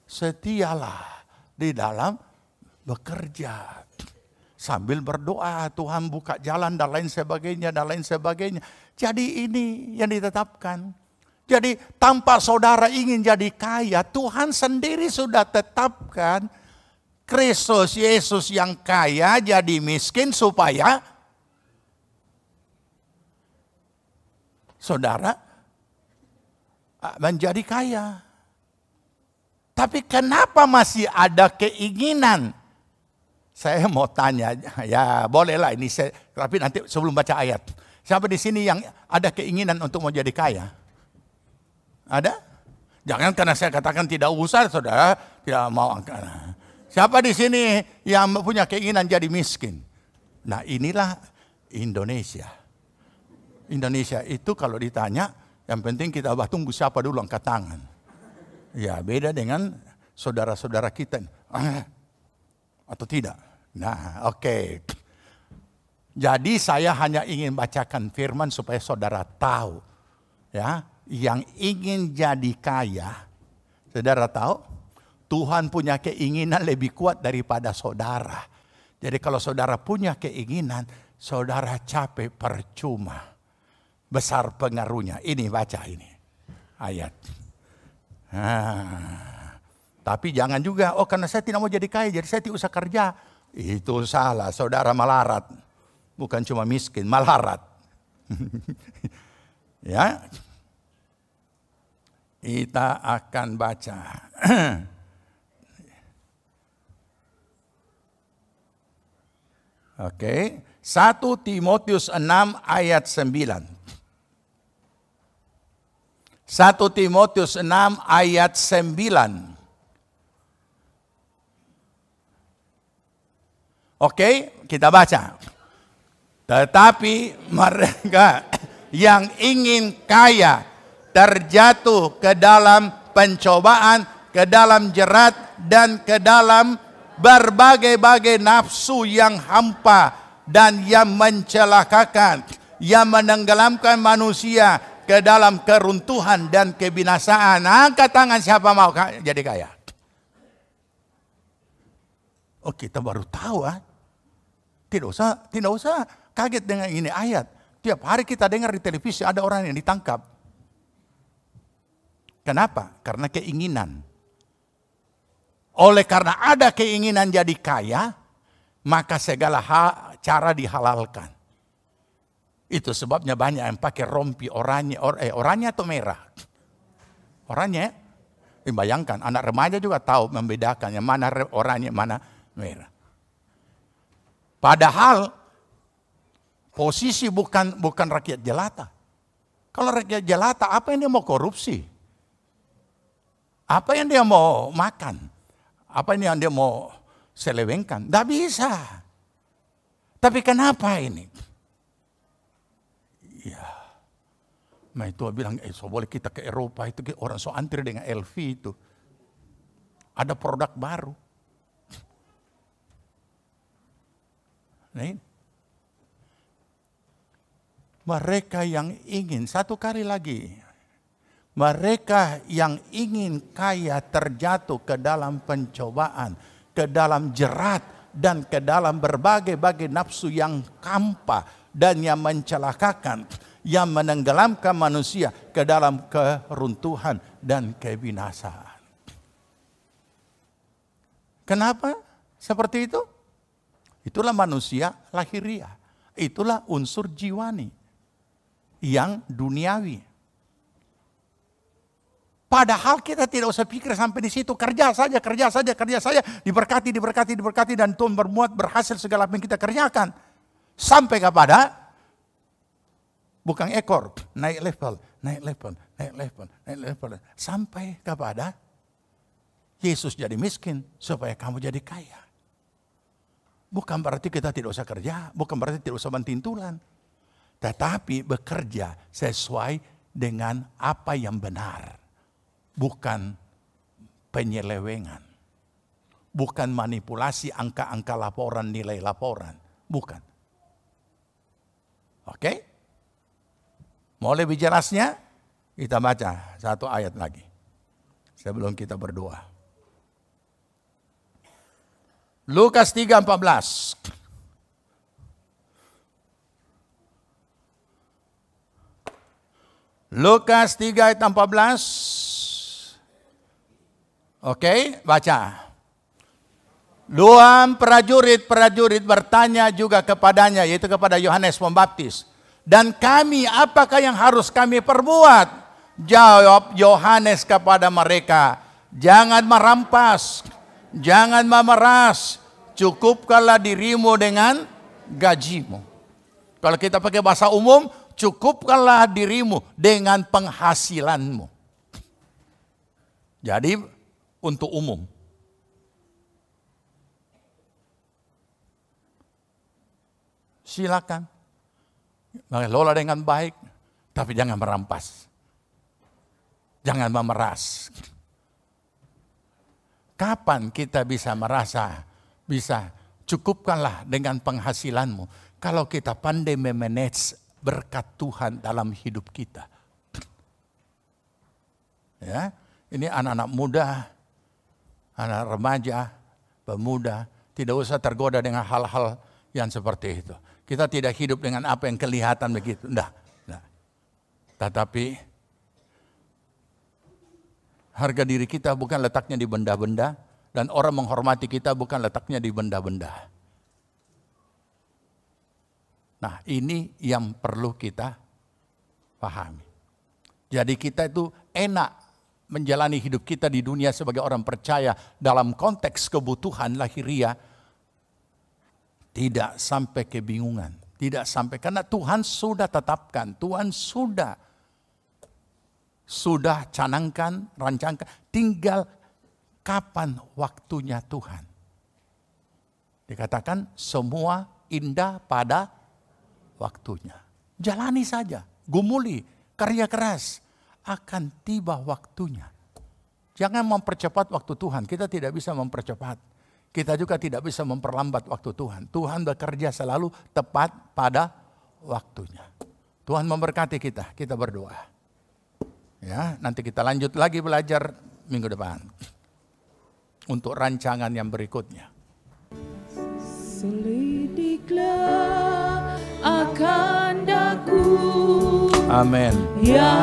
Setialah di dalam bekerja. Sambil berdoa, Tuhan buka jalan dan lain sebagainya, dan lain sebagainya. Jadi ini yang ditetapkan. Jadi tanpa saudara ingin jadi kaya, Tuhan sendiri sudah tetapkan Kristus Yesus yang kaya jadi miskin supaya saudara menjadi kaya. Tapi kenapa masih ada keinginan? Saya mau tanya, ya bolehlah ini, tapi nanti sebelum baca ayat. Siapa di sini yang ada keinginan untuk mau jadi kaya? Ada? Jangan karena saya katakan tidak usah, saudara tidak mau. Siapa di sini yang punya keinginan jadi miskin? Nah inilah Indonesia. Indonesia itu kalau ditanya, yang penting kita tunggu siapa dulu angkat tangan. Ya beda dengan saudara-saudara kita. Atau tidak? Nah oke. Jadi saya hanya ingin bacakan firman supaya saudara tahu. Ya, yang ingin jadi kaya, saudara tahu? Tuhan punya keinginan lebih kuat daripada saudara. Jadi kalau saudara punya keinginan, saudara capek percuma. Besar pengaruhnya. Ini baca ini ayat. Tapi jangan juga, karena saya tidak mau jadi kaya, jadi saya tidak usah kerja. Itu salah, saudara melarat. Bukan cuma miskin, melarat. Ya. Kita akan baca. Oke, 1 Timotius 6 ayat 9. 1 Timotius 6 ayat 9. Oke, kita baca. Tetapi mereka yang ingin kaya terjatuh ke dalam pencobaan, ke dalam jerat, dan ke dalam berbagai-bagai nafsu yang hampa dan yang mencelakakan, yang menenggelamkan manusia ke dalam keruntuhan dan kebinasaan. Angkat tangan siapa mau jadi kaya. Kita baru tahu. Tidak usah kaget dengan ini ayat. Tiap hari kita dengar di televisi ada orang yang ditangkap. Kenapa? Karena keinginan. Oleh karena ada keinginan jadi kaya, maka segala cara dihalalkan. Itu sebabnya banyak yang pakai rompi oranye atau merah. Oranye, bayangkan anak remaja juga tahu membedakan yang mana oranye, mana merah. Padahal posisi bukan rakyat jelata. Kalau rakyat jelata, apa yang dia mau korupsi? Apa yang dia mau makan? Apa yang dia mau selewengkan? Tidak bisa. Tapi kenapa ini? Ya, Nah itu bilang, so boleh kita ke Eropa itu orang so antri dengan LV itu. Ada produk baru. Nah, mereka yang ingin, satu kali lagi, mereka yang ingin kaya terjatuh ke dalam pencobaan, ke dalam jerat, dan ke dalam berbagai-bagai nafsu yang kampa dan yang mencelakakan, yang menenggelamkan manusia ke dalam keruntuhan dan kebinasaan. Kenapa seperti itu? Itulah manusia lahiriah. Itulah unsur jiwani yang duniawi. Padahal kita tidak usah pikir sampai di situ. Kerja saja. Diberkati. Dan Tuhan berhasil segala yang kita kerjakan. Sampai kepada bukan ekor. Naik level. Sampai kepada Yesus jadi miskin supaya kamu jadi kaya. Bukan berarti kita tidak usah kerja. Bukan berarti tidak usah banting tulang. Tetapi bekerja sesuai dengan apa yang benar. Bukan penyelewengan. Bukan manipulasi angka-angka laporan, nilai laporan. Bukan. Oke? Mau lebih jelasnya? Kita baca satu ayat lagi. Sebelum kita berdoa. Lukas 3:14. Lukas 3 ayat 14. Oke, baca. Dua prajurit bertanya juga kepadanya, yaitu kepada Yohanes Pembaptis. Dan kami, apakah yang harus kami perbuat? Jawab Yohanes kepada mereka, jangan merampas, jangan memeras, cukupkanlah dirimu dengan gajimu. Kalau kita pakai bahasa umum, cukupkanlah dirimu dengan penghasilanmu. Jadi untuk umum. Silakan. Lola dengan baik, tapi jangan merampas. Jangan memeras. Kapan kita bisa merasa, bisa cukupkanlah dengan penghasilanmu. Kalau kita pandai memanage berkat Tuhan dalam hidup kita. Ya, ini anak-anak muda, anak remaja, pemuda, tidak usah tergoda dengan hal-hal yang seperti itu. Kita tidak hidup dengan apa yang kelihatan begitu. Enggak. Tetapi harga diri kita bukan letaknya di benda-benda, dan orang menghormati kita bukan letaknya di benda-benda. Nah, ini yang perlu kita pahami. Jadi kita itu enak menjalani hidup kita di dunia sebagai orang percaya dalam konteks kebutuhan lahiriah. Tidak sampai kebingungan. Tidak sampai, karena Tuhan sudah tetapkan. Tuhan sudah canangkan, rancangkan. Tinggal kapan waktunya Tuhan. Dikatakan semua indah pada waktunya. Jalani saja, gumuli, karya keras. Akan tiba waktunya. Jangan mempercepat waktu Tuhan. Kita tidak bisa mempercepat. Kita juga tidak bisa memperlambat waktu Tuhan. Tuhan bekerja selalu tepat pada waktunya. Tuhan memberkati kita. Kita berdoa. Ya, nanti kita lanjut lagi belajar minggu depan. Untuk rancangan yang berikutnya. Selidiklah akan daku. Amin. Ya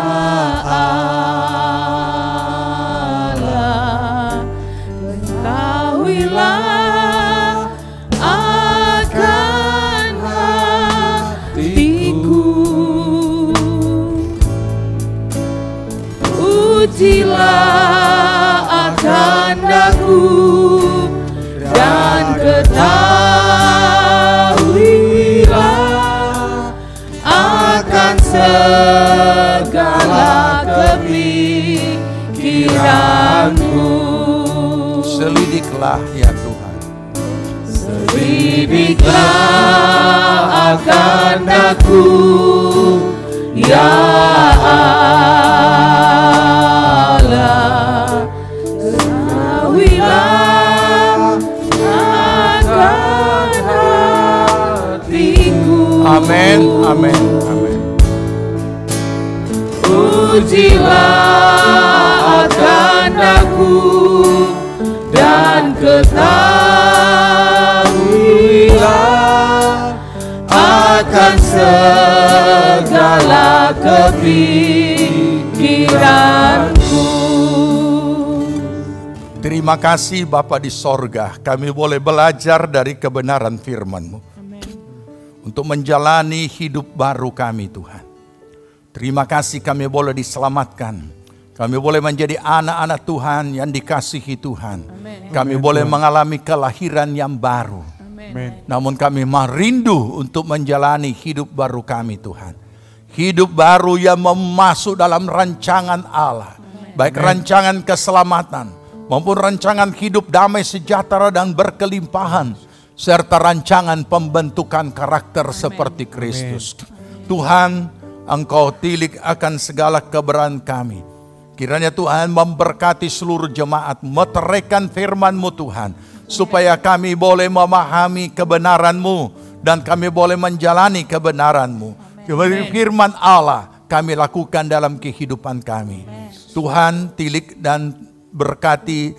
Allah, ketahuilah akan hatiku. Ujilah akan daku dan ketahuilah akan segala kepikiranmu. Selidiklah ya Tuhan. Selidiklah akan aku ya Allah. Amin, amin, amin. Pujilah akan aku dan ketahuilah akan segala kepikiranku. Terima kasih Bapa di sorga, kami boleh belajar dari kebenaran firman-Mu untuk menjalani hidup baru kami Tuhan. Terima kasih kami boleh diselamatkan. Kami boleh menjadi anak-anak Tuhan yang dikasihi Tuhan. Kami boleh mengalami kelahiran yang baru. Namun kami merindu untuk menjalani hidup baru kami Tuhan. Hidup baru yang masuk dalam rancangan Allah. Baik rancangan keselamatan maupun rancangan hidup damai sejahtera dan berkelimpahan. Serta rancangan pembentukan karakter seperti Kristus. Tuhan, Engkau tilik akan segala kebenaran kami. Kiranya Tuhan memberkati seluruh jemaat, meteraikan firman-Mu Tuhan, supaya kami boleh memahami kebenaran-Mu dan kami boleh menjalani kebenaran-Mu. Firman Allah kami lakukan dalam kehidupan kami. Tuhan tilik dan berkati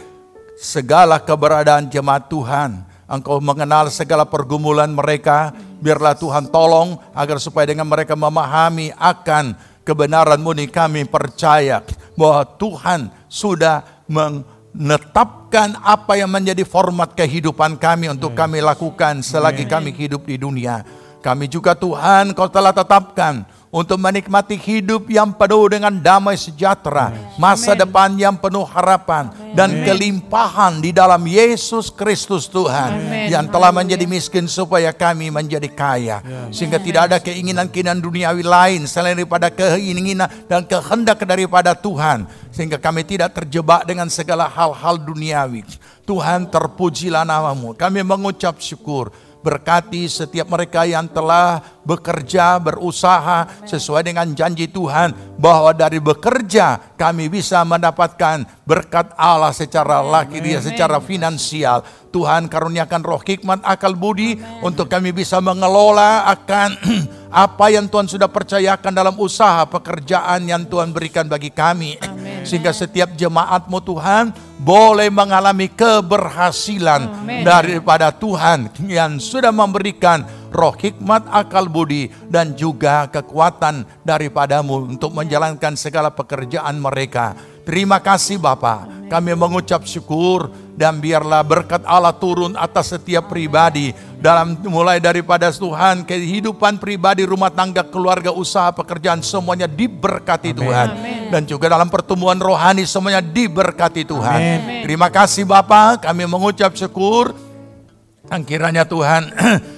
segala keberadaan jemaat Tuhan. Engkau mengenal segala pergumulan mereka. Biarlah Tuhan tolong agar supaya dengan mereka memahami akan kebenaran-Mu ini, kami percaya bahwa Tuhan sudah menetapkan apa yang menjadi format kehidupan kami untuk kami lakukan selagi kami hidup di dunia. Kami juga Tuhan Kau telah tetapkan untuk menikmati hidup yang penuh dengan damai sejahtera, masa depan yang penuh harapan dan kelimpahan di dalam Yesus Kristus Tuhan, yang telah menjadi miskin supaya kami menjadi kaya, sehingga tidak ada keinginan-keinginan duniawi lain selain daripada keinginan dan kehendak daripada Tuhan, sehingga kami tidak terjebak dengan segala hal-hal duniawi. Tuhan, terpujilah nama-Mu. Kami mengucap syukur. Berkati setiap mereka yang telah bekerja, berusaha sesuai dengan janji Tuhan, bahwa dari bekerja kami bisa mendapatkan berkat Allah secara lahiriah, secara finansial. Tuhan, karuniakan roh hikmat, akal budi untuk kami bisa mengelola akan apa yang Tuhan sudah percayakan dalam usaha pekerjaan yang Tuhan berikan bagi kami. Sehingga setiap jemaat-Mu Tuhan boleh mengalami keberhasilan daripada Tuhan yang sudah memberikan roh hikmat, akal budi dan juga kekuatan daripada-Mu untuk menjalankan segala pekerjaan mereka. Terima kasih Bapa, kami mengucap syukur, dan biarlah berkat Allah turun atas setiap pribadi, dalam mulai daripada Tuhan, kehidupan pribadi, rumah tangga, keluarga, usaha, pekerjaan, semuanya diberkati Tuhan. Dan juga dalam pertumbuhan rohani semuanya diberkati Tuhan. Terima kasih Bapa, kami mengucap syukur. Dan kiranya Tuhan,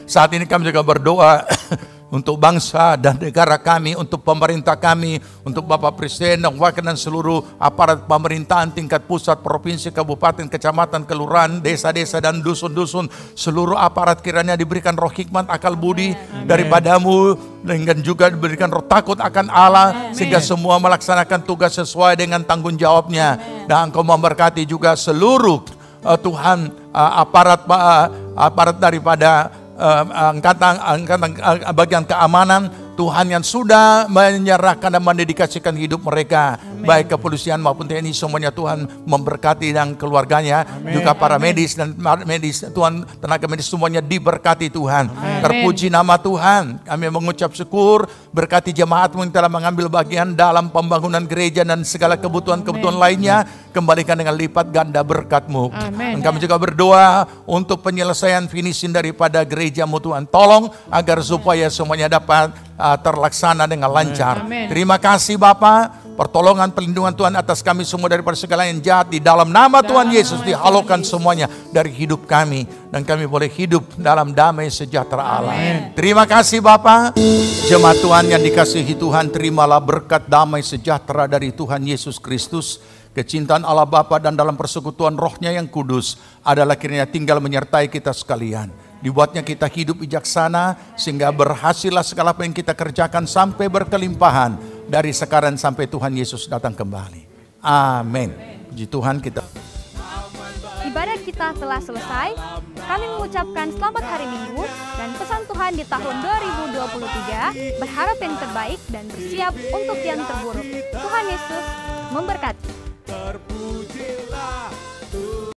saat ini kami juga berdoa untuk bangsa dan negara kami, untuk pemerintah kami, untuk Bapak Presiden dan wakil dan seluruh aparat pemerintahan tingkat pusat, provinsi, kabupaten, kecamatan, kelurahan, desa-desa dan dusun-dusun. Seluruh aparat kiranya diberikan roh hikmat, akal budi daripada-Mu, dan juga diberikan roh takut akan Allah, sehingga semua melaksanakan tugas sesuai dengan tanggung jawabnya. Dan Engkau memberkati juga seluruh Tuhan aparat daripada angkatan bagian keamanan Tuhan yang sudah menyerahkan dan mendedikasikan hidup mereka, baik kepolisian maupun TNI, semuanya Tuhan memberkati dan keluarganya. Juga para medis dan medis Tuhan, tenaga medis semuanya diberkati Tuhan. Terpuji nama Tuhan. Kami mengucap syukur, berkati jemaat-Mu yang telah mengambil bagian dalam pembangunan gereja dan segala kebutuhan-kebutuhan lainnya, kembalikan dengan lipat ganda berkat-Mu. Dan kami juga berdoa untuk penyelesaian finishing daripada gereja-Mu Tuhan. Tolong agar supaya semuanya dapat terlaksana dengan lancar. Terima kasih Bapa, pertolongan perlindungan Tuhan atas kami semua daripada segala yang jahat. Di dalam nama Tuhan Yesus dihalaukan semuanya dari hidup kami, dan kami boleh hidup dalam damai sejahtera Allah. Terima kasih Bapa. Jemaat Tuhan yang dikasihi Tuhan, terimalah berkat damai sejahtera dari Tuhan Yesus Kristus. Kecintaan Allah Bapa dan dalam persekutuan Roh-Nya yang kudus adalah kiranya tinggal menyertai kita sekalian. Dibuatnya kita hidup bijaksana, sehingga berhasillah segala apa yang kita kerjakan sampai berkelimpahan dari sekarang sampai Tuhan Yesus datang kembali. Amin. Puji Tuhan kita. ibadah kita telah selesai. Kami mengucapkan selamat hari Minggu dan pesan Tuhan di tahun 2023, berharap yang terbaik dan bersiap untuk yang terburuk. Tuhan Yesus memberkati.